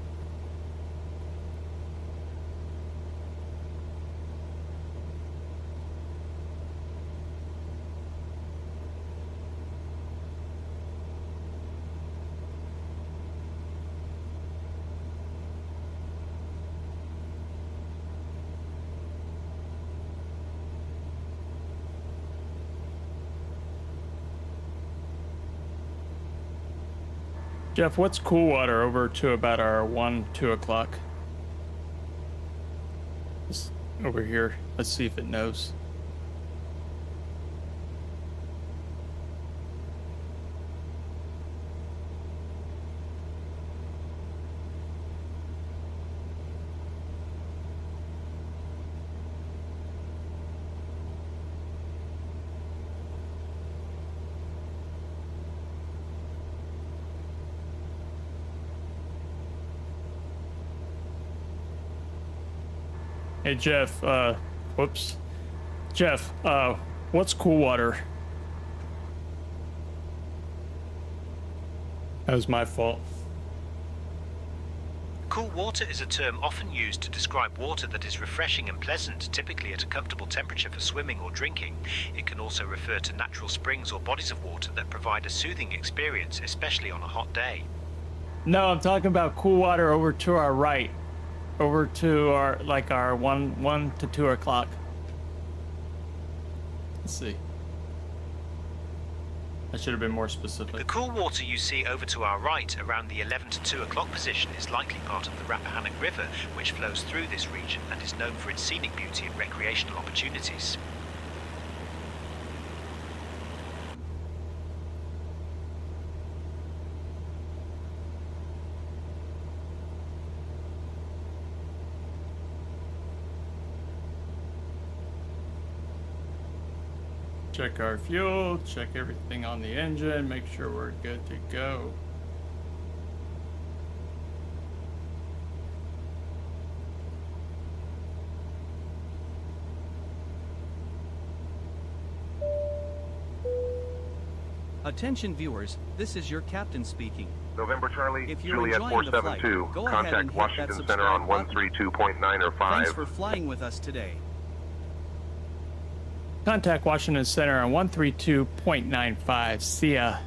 Jeff, what's cool water over to about our 2 o'clock? It's over here. Let's see if it knows. Hey Jeff, whoops. Jeff, what's cool water? That was my fault. Cool water is a term often used to describe water that is refreshing and pleasant, typically at a comfortable temperature for swimming or drinking. It can also refer to natural springs or bodies of water that provide a soothing experience, especially on a hot day. No, I'm talking about cool water over to our right. Over to our, like our 1 to 2 o'clock. Let's see. I should have been more specific. The cool water you see over to our right, around the 11 to 2 o'clock position, is likely part of the Rappahannock River, which flows through this region and is known for its scenic beauty and recreational opportunities. Check our fuel, check everything on the engine, make sure we're good to go. Attention viewers, this is your captain speaking. November Charlie, If you're Juliet enjoying the flight, 472, go ahead and contact hit Washington that Center on subscribe button. 132.9 or 5. Thanks for flying with us today. Contact Washington Center on 132.95. See ya.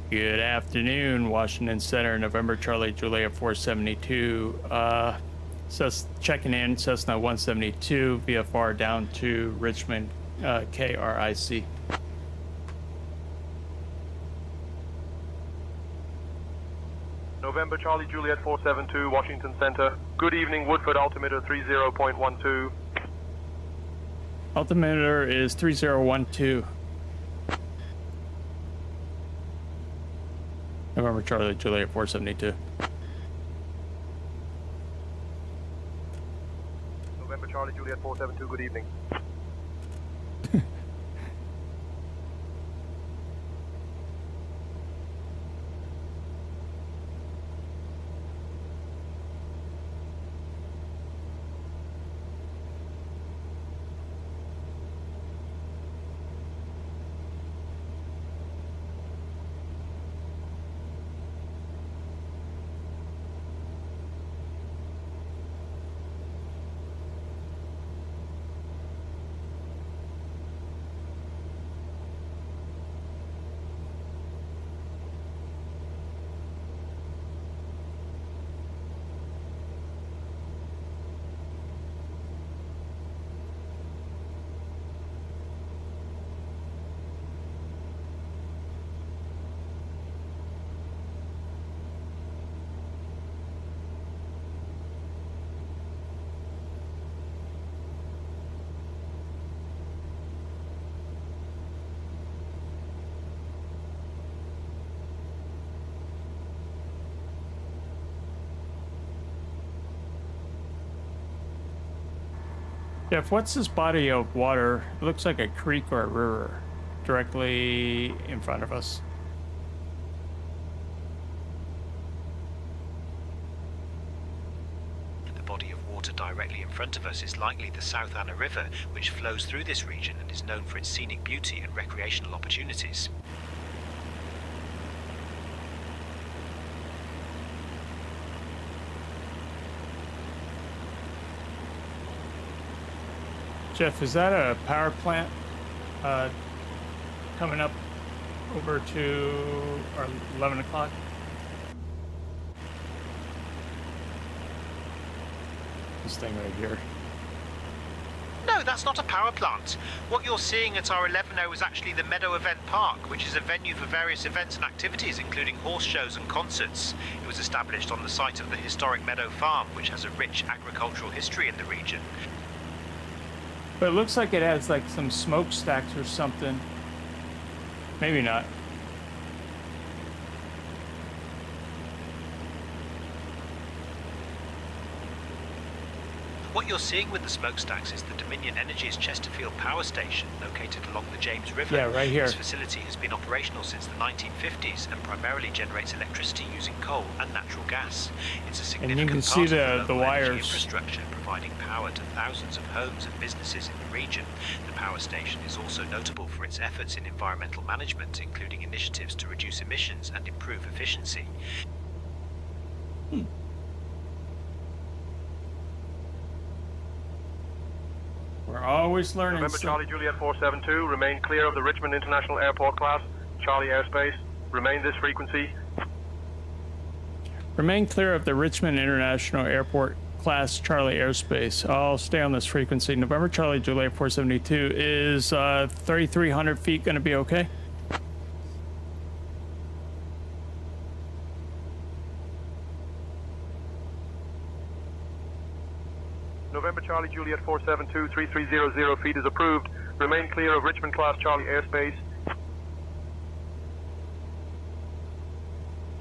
Good afternoon, Washington Center, November Charlie Juliet 472. Checking in, Cessna 172, VFR down to Richmond, KRIC. November Charlie Juliet 472, Washington Center. Good evening, Woodford altimeter 30.12. Altimeter is 3012. November Charlie Juliet 472. November Charlie Juliet 472, good evening. Jeff, what's this body of water? It looks like a creek or a river directly in front of us. The body of water directly in front of us is likely the South Anna River, which flows through this region and is known for its scenic beauty and recreational opportunities. Jeff, is that a power plant coming up over to our 11 o'clock? This thing right here. No, that's not a power plant. What you're seeing at our 11.0 is actually the Meadow Event Park, which is a venue for various events and activities, including horse shows and concerts. It was established on the site of the historic Meadow Farm, which has a rich agricultural history in the region. But it looks like it has like some smokestacks or something. Maybe not. What you're seeing with the smokestacks is the Dominion Energy's Chesterfield Power Station, located along the James River. Yeah, right here. This facility has been operational since the 1950s and primarily generates electricity using coal and natural gas. It's a significant and you can part see of the local wires. energy infrastructure, providing power to thousands of homes and businesses in the region. The power station is also notable for its efforts in environmental management, including initiatives to reduce emissions and improve efficiency. We're always learning. November Charlie Juliet 472, remain clear of the Richmond International Airport class, Charlie airspace. Remain this frequency. Remain clear of the Richmond International Airport class Charlie airspace. I'll stay on this frequency. November Charlie Juliet 472 is 3,300 feet going to be okay? November Charlie Juliet 472, 3300 feet is approved. Remain clear of Richmond class Charlie airspace.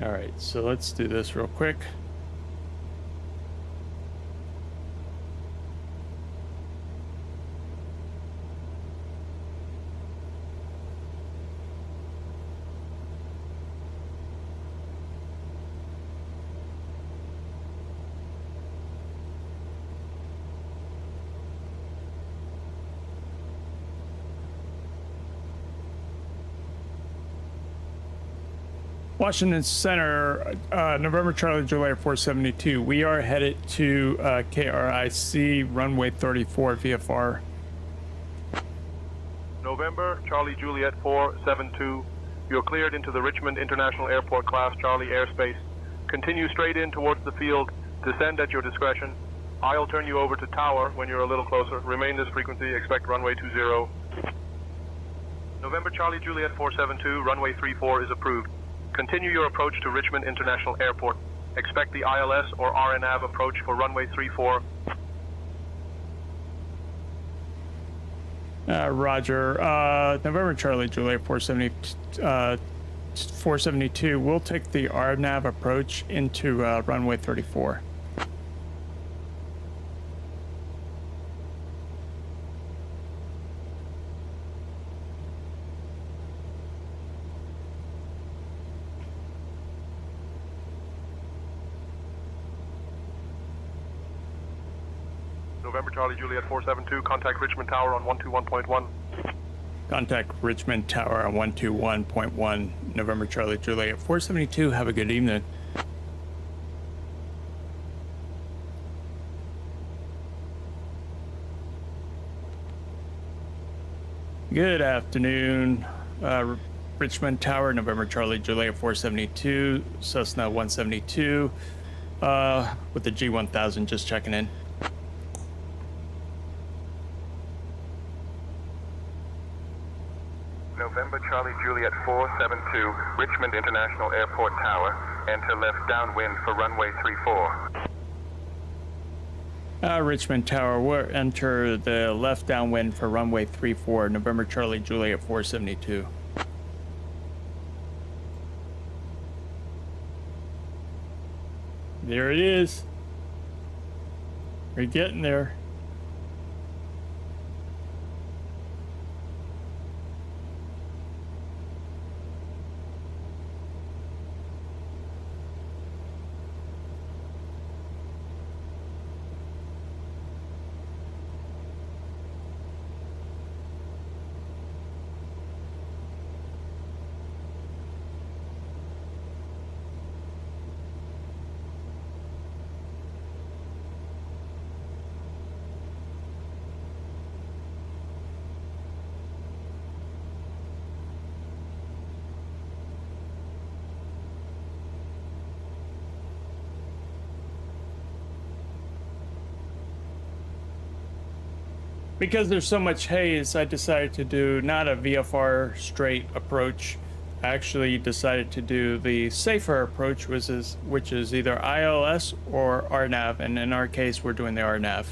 All right, so let's do this real quick. Washington Center, November Charlie Juliet 472. We are headed to KRIC, runway 34 VFR. November Charlie Juliet 472. You're cleared into the Richmond International Airport class Charlie airspace. Continue straight in towards the field. Descend at your discretion. I'll turn you over to tower when you're a little closer. Remain this frequency. Expect runway 20. November Charlie Juliet 472, runway 34 is approved. Continue your approach to Richmond International Airport. Expect the ILS or RNAV approach for runway 34. Roger. November Charlie Juliet 472. We'll take the RNAV approach into runway 34. November Charlie Juliet 472, contact Richmond Tower on 121.1. Contact Richmond Tower on 121.1. November Charlie Juliet 472. Have a good evening. Good afternoon. Richmond Tower, November Charlie Juliet 472, Cessna 172, with the G1000 just checking in. November Charlie Juliet 472, Richmond International Airport Tower. Enter left downwind for runway 34. Richmond Tower, we'll enter the left downwind for runway 34, November Charlie Juliet 472. There it is. We're getting there. Because there's so much haze, I decided to do not a VFR straight approach. I actually decided to do the safer approach, which is either ILS or RNAV, and in our case, we're doing the RNAV.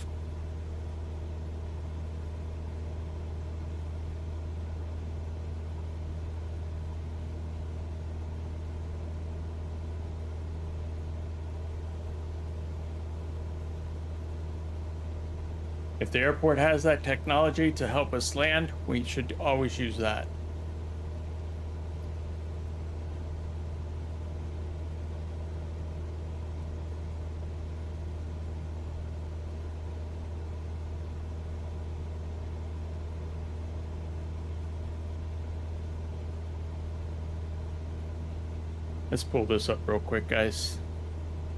If the airport has that technology to help us land, we should always use that. Let's pull this up real quick, guys.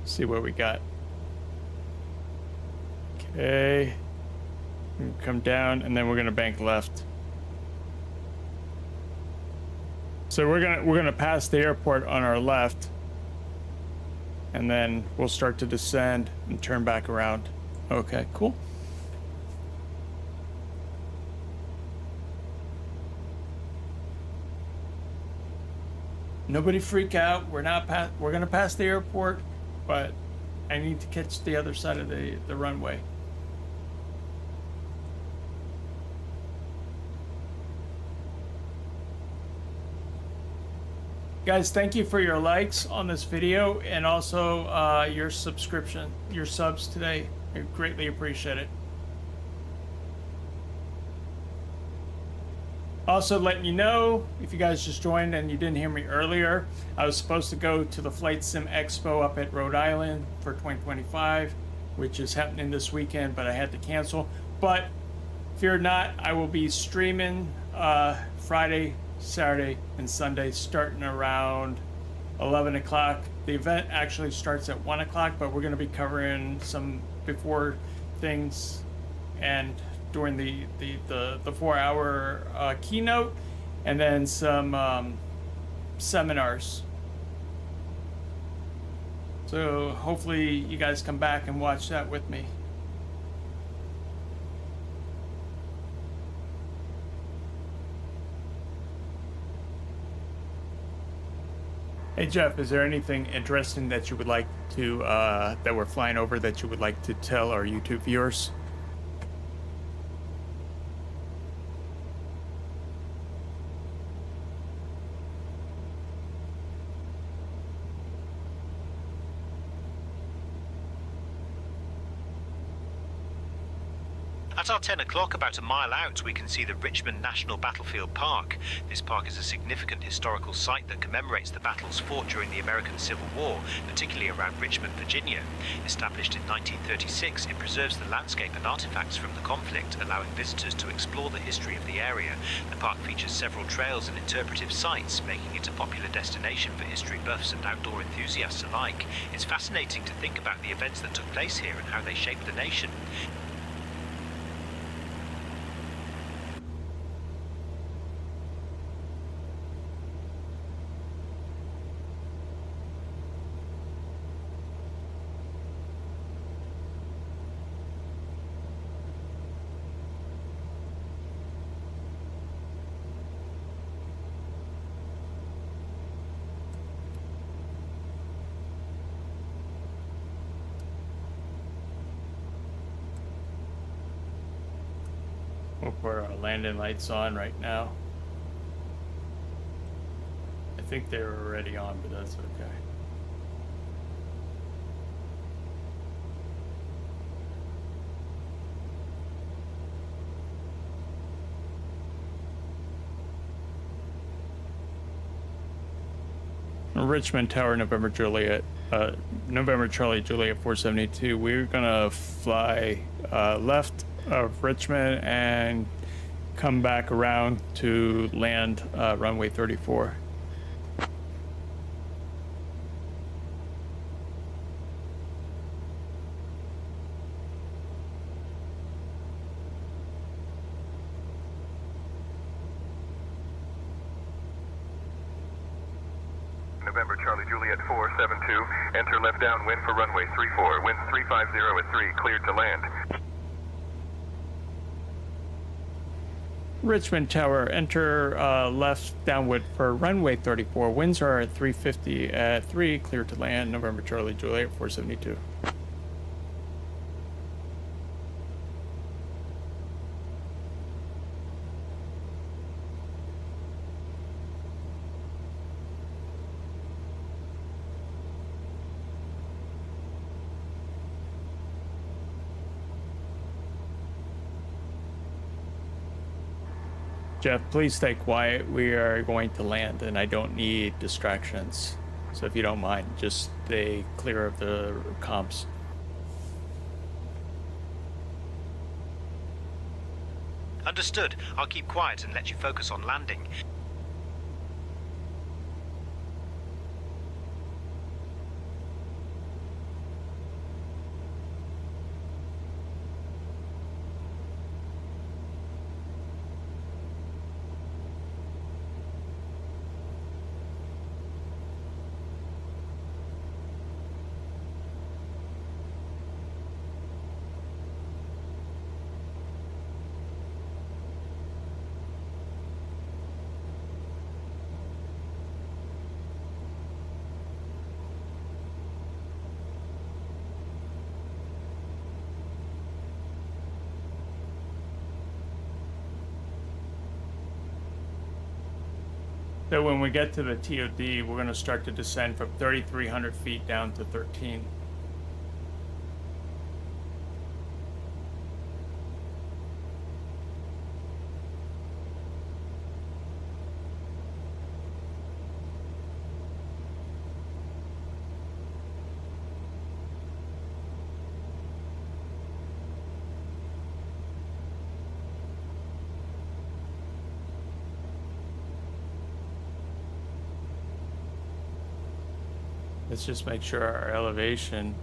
See what we got. Okay. Come down, and then we're gonna bank left. So we're gonna pass the airport on our left, and then we'll start to descend and turn back around. Okay, cool. Nobody freak out. We're gonna pass the airport, but I need to catch the other side of the runway. Guys, thank you for your likes on this video and also your subs today. I greatly appreciate it. Also letting you know, if you guys just joined and you didn't hear me earlier, I was supposed to go to the Flight Sim Expo up at Rhode Island for 2025, which is happening this weekend, but I had to cancel. But fear not, I will be streaming Friday, Saturday, and Sunday starting around 11 o'clock. The event actually starts at 1 o'clock, but we're going to be covering some before things and during the 4-hour keynote, and then some seminars. So hopefully you guys come back and watch that with me. Hey Jeff, is there anything interesting that you would like to that we're flying over that you would like to tell our YouTube viewers? At our 10 o'clock, about a mile out, we can see the Richmond National Battlefield Park. This park is a significant historical site that commemorates the battles fought during the American Civil War, particularly around Richmond, Virginia. Established in 1936, it preserves the landscape and artifacts from the conflict, allowing visitors to explore the history of the area. The park features several trails and interpretive sites, making it a popular destination for history buffs and outdoor enthusiasts alike. It's fascinating to think about the events that took place here and how they shaped the nation. We'll put our landing lights on right now. I think they were already on, but that's okay. Richmond Tower, November Charlie Juliet 472. We're gonna fly left of Richmond and come back around to land runway 34. November Charlie Juliet 472, enter left downwind for runway 34, wind 350 at 3, cleared to land. Richmond Tower, enter left downwind for runway 34. Winds are at 350 at 3, clear to land. November Charlie Juliet 472. Jeff, please stay quiet. We are going to land and I don't need distractions. So if you don't mind, just stay clear of the comms. Understood. I'll keep quiet and let you focus on landing. So when we get to the TOD, we're going to start to descend from 3,300 feet down to 13. Let's just make sure our elevation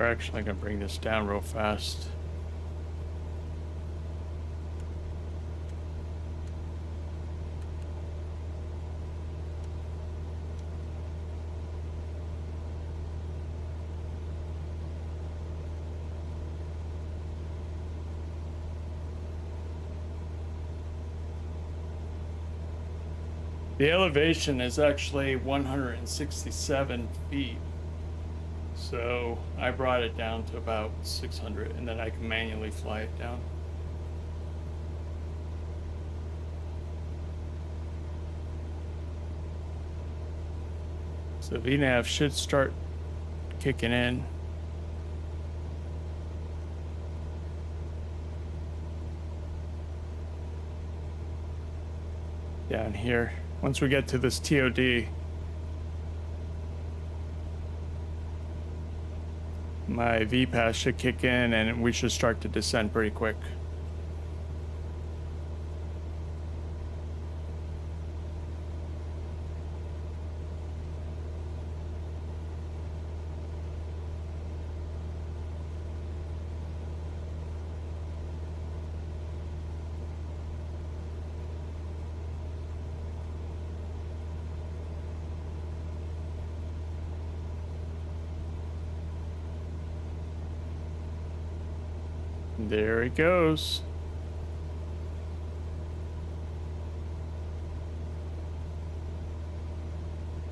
We're actually going to bring this down real fast. The elevation is actually 167 feet. So I brought it down to about 600, and then I can manually fly it down. So VNAV should start kicking in. Down here. Once we get to this TOD, my VPAS should kick in and we should start to descend pretty quick. There it goes.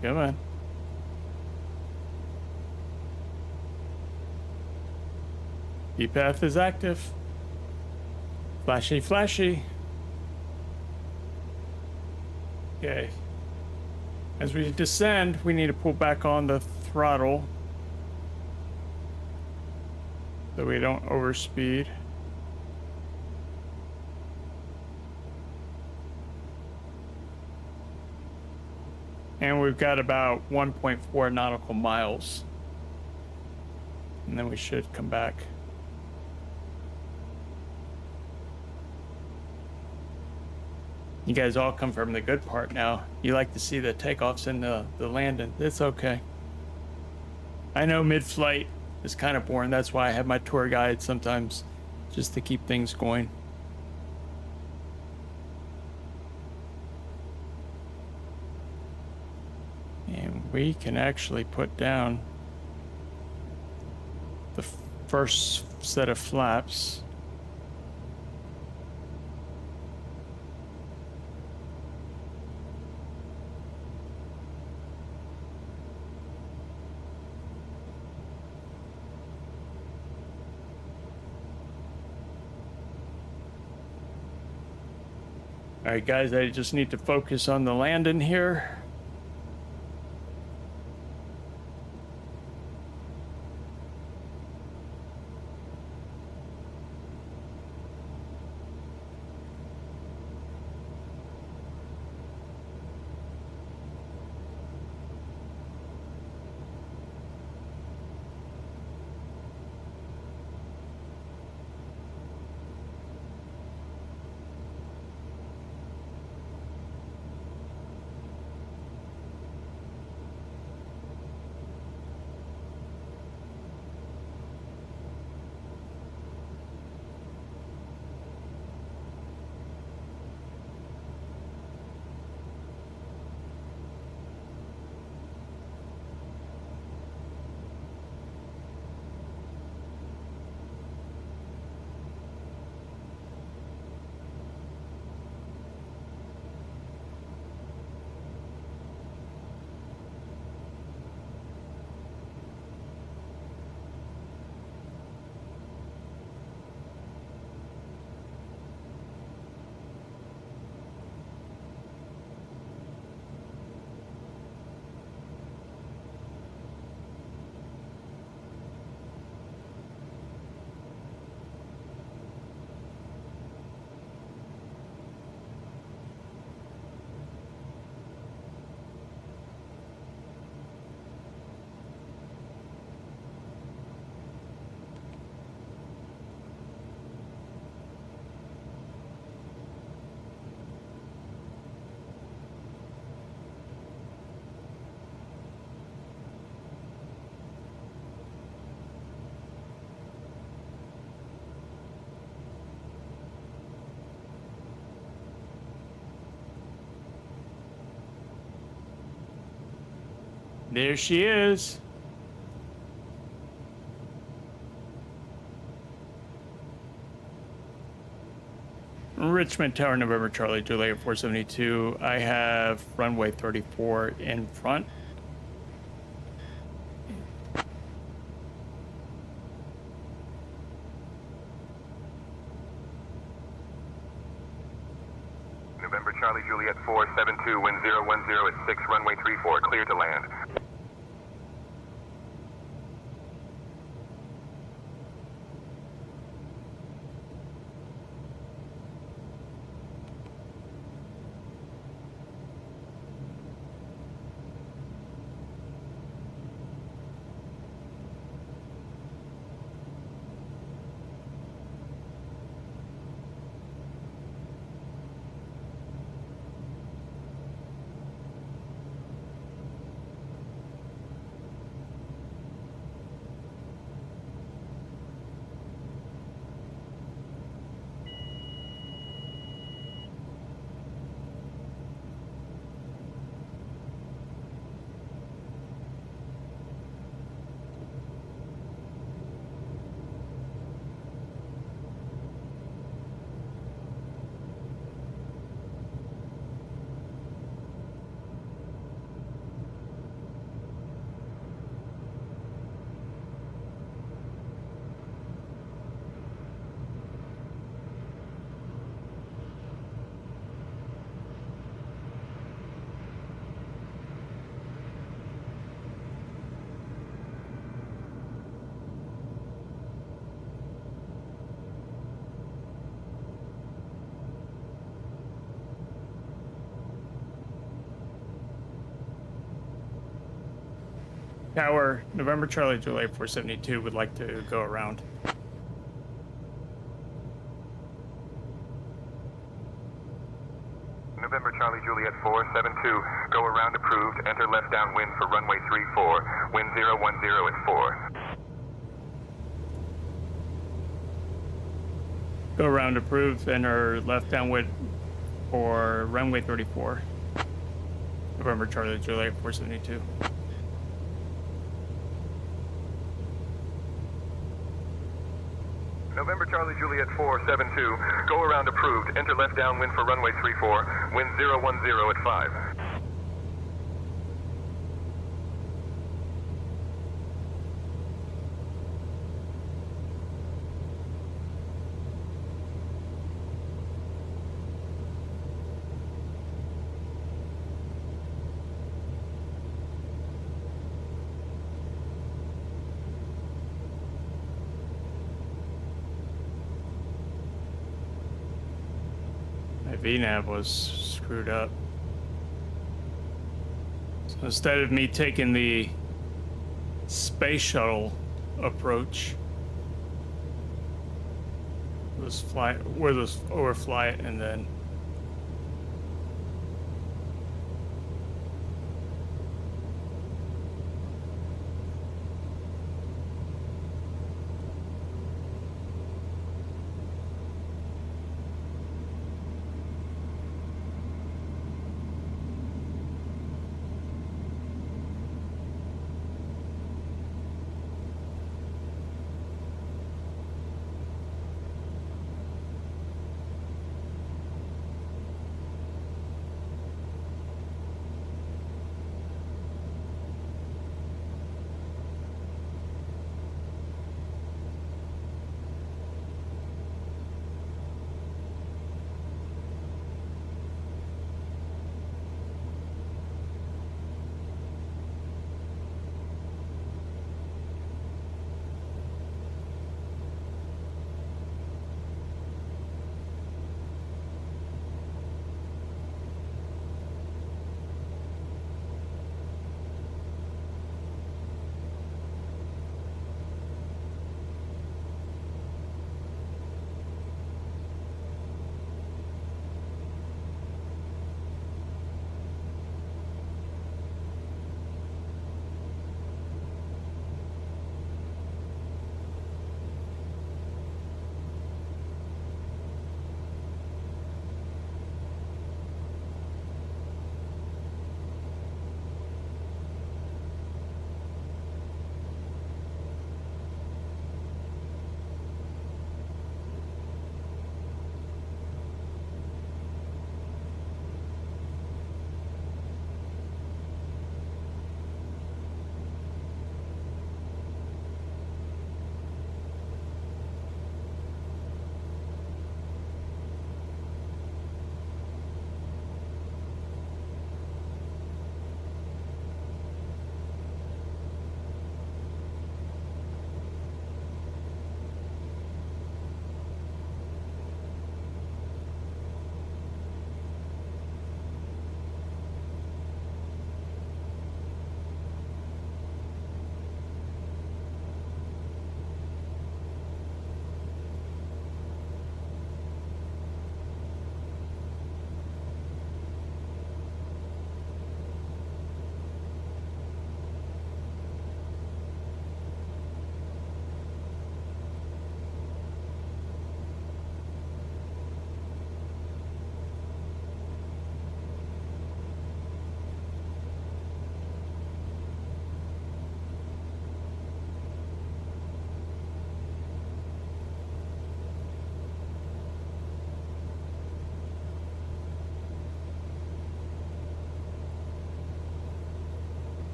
Come on. VPAF is active. Flashy, flashy. Okay. As we descend, we need to pull back on the throttle so we don't overspeed. And we've got about 1.4 nautical miles. And then we should come back. You guys all come from the good part now. You like to see the takeoffs and the landing. It's okay. I know mid-flight is kind of boring. That's why I have my tour guide sometimes, just to keep things going. And we can actually put down the first set of flaps. All right, guys, I just need to focus on the landing here. There she is. Richmond Tower, November Charlie Juliet 472. I have runway 34 in front. November Charlie Juliet 472, wind 010 at 6, runway 34, clear to land. Tower, November Charlie Juliet 472 would like to go around. November Charlie Juliet 472, go around approved, enter left downwind for runway 34, wind 010 at 4. Go around approved, enter left downwind for runway 34. November Charlie Juliet 472. November Charlie Juliet 472, go around approved, enter left downwind for runway 34, wind 010 at 5. My VNAV was screwed up. So instead of me taking the space shuttle approach, let's overfly it and then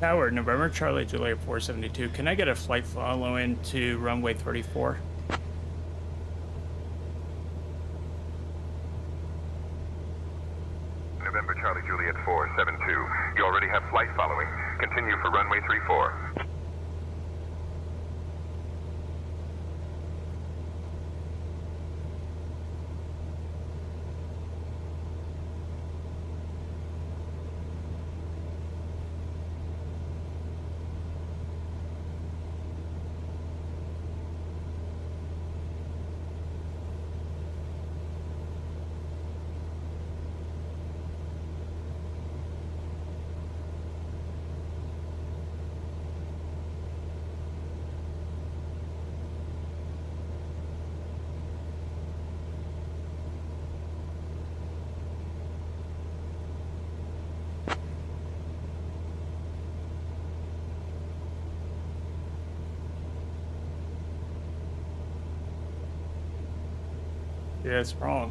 Tower, November Charlie Juliet 472. Can I get a flight follow in to runway 34? November Charlie Juliet 472. You already have flight following. Continue for runway 34. Yeah, it's wrong.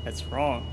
It's wrong.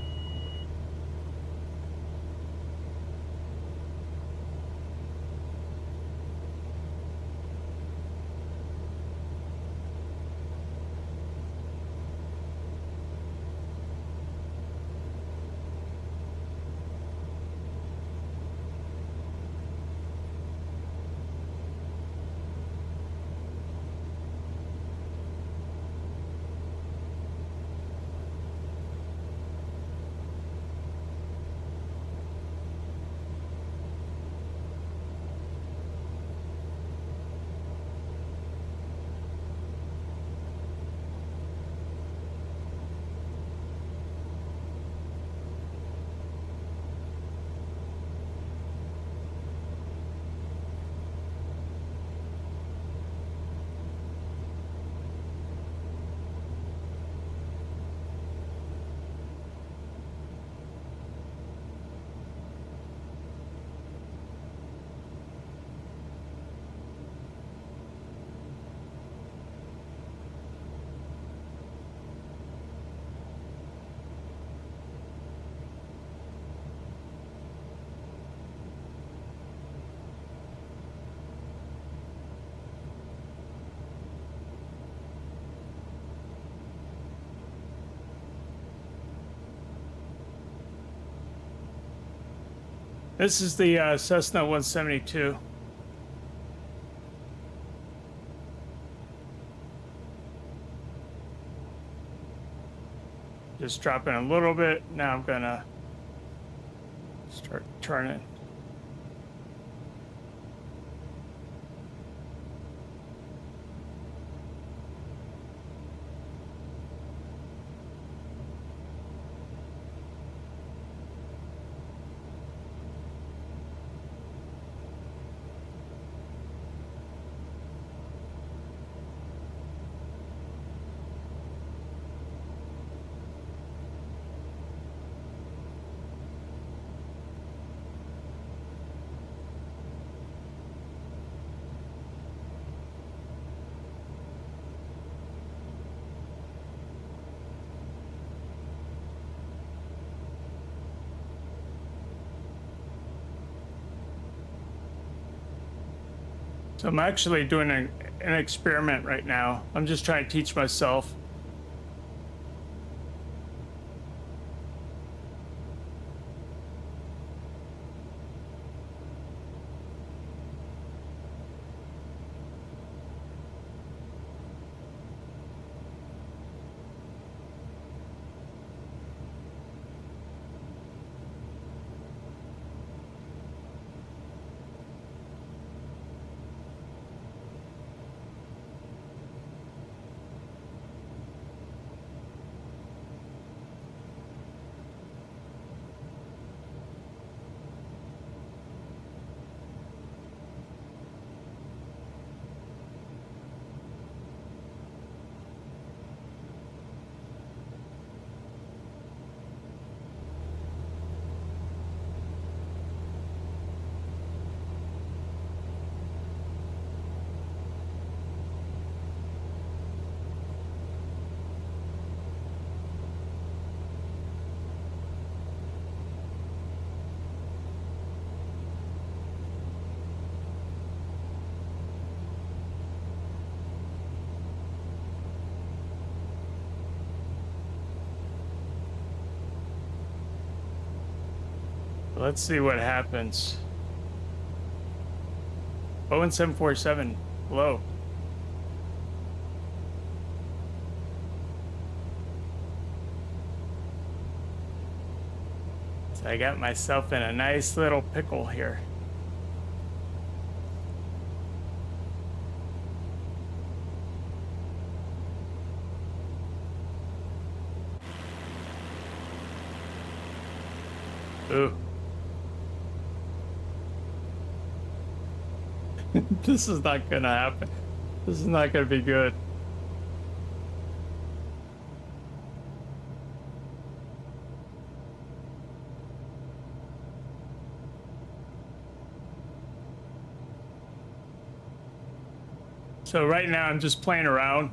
This is the Cessna 172. Just dropping a little bit. Now I'm gonna start turning. So I'm actually doing an experiment right now. I'm just trying to teach myself. Let's see what happens. Boeing 747 low. So I got myself in a nice little pickle here. Ooh. This is not gonna happen. This is not gonna be good. So right now I'm just playing around.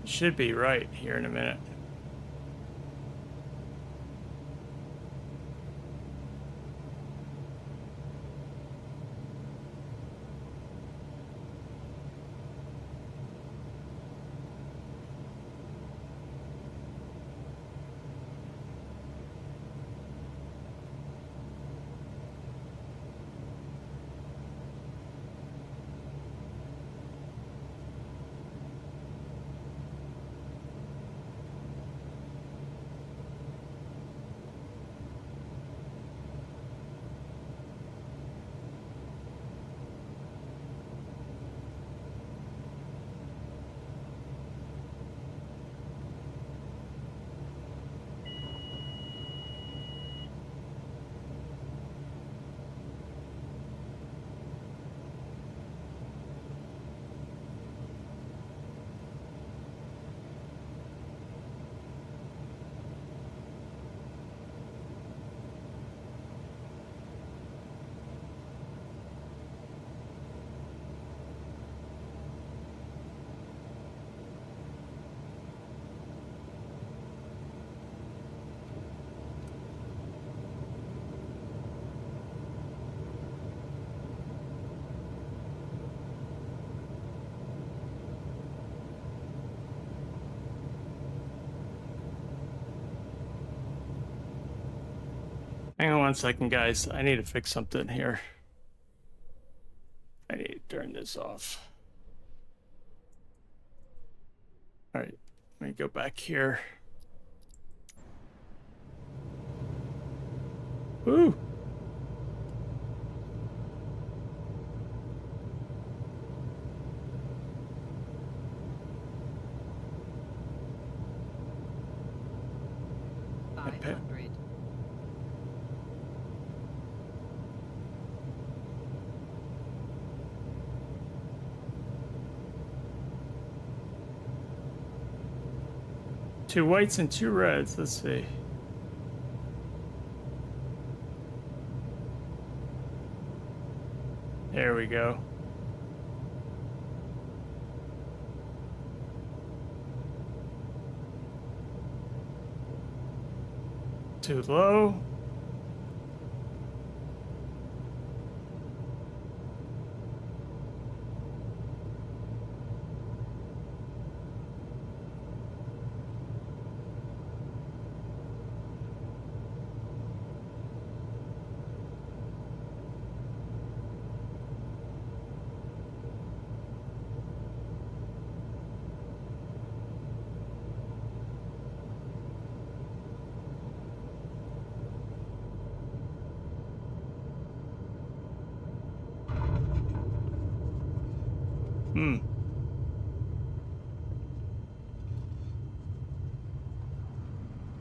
Should be right here in a minute. Hang on 1 second, guys. I need to fix something here. I need to turn this off. All right, let me go back here. Woo! Two whites and two reds. Let's see. There we go. Too low.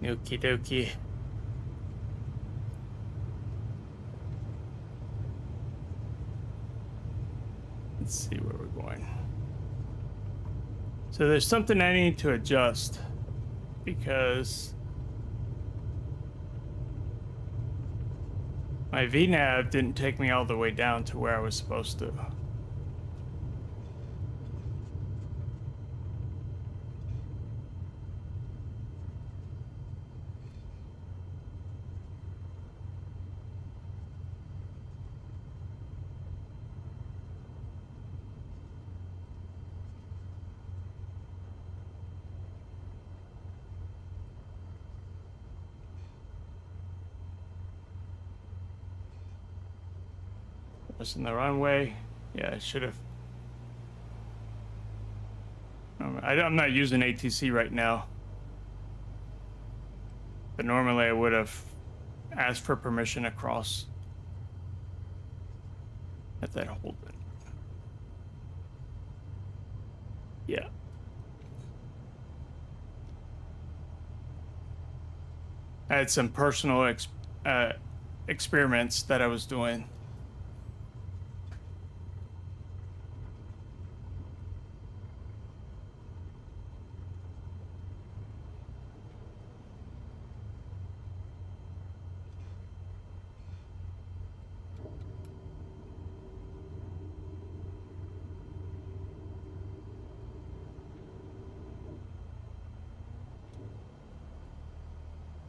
Okie dokie. Let's see where we're going. So there's something I need to adjust because my VNav didn't take me all the way down to where I was supposed to. Was in the runway. Yeah, I should have. I'm not using ATC right now. But normally I would have asked for permission across at that hold. Yeah. I had some personal experiments that I was doing.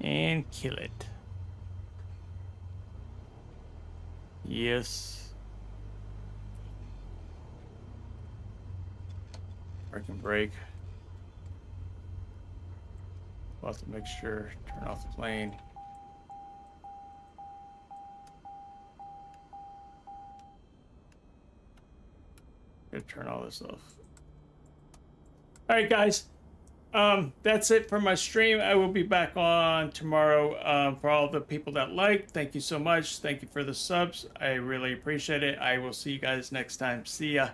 And kill it. Yes. Parking brake. We'll have to make sure, turn off the plane. Gotta turn all this off. All right, guys. That's it for my stream. I will be back on tomorrow. For all the people that like, thank you so much. Thank you for the subs. I really appreciate it. I will see you guys next time. See ya.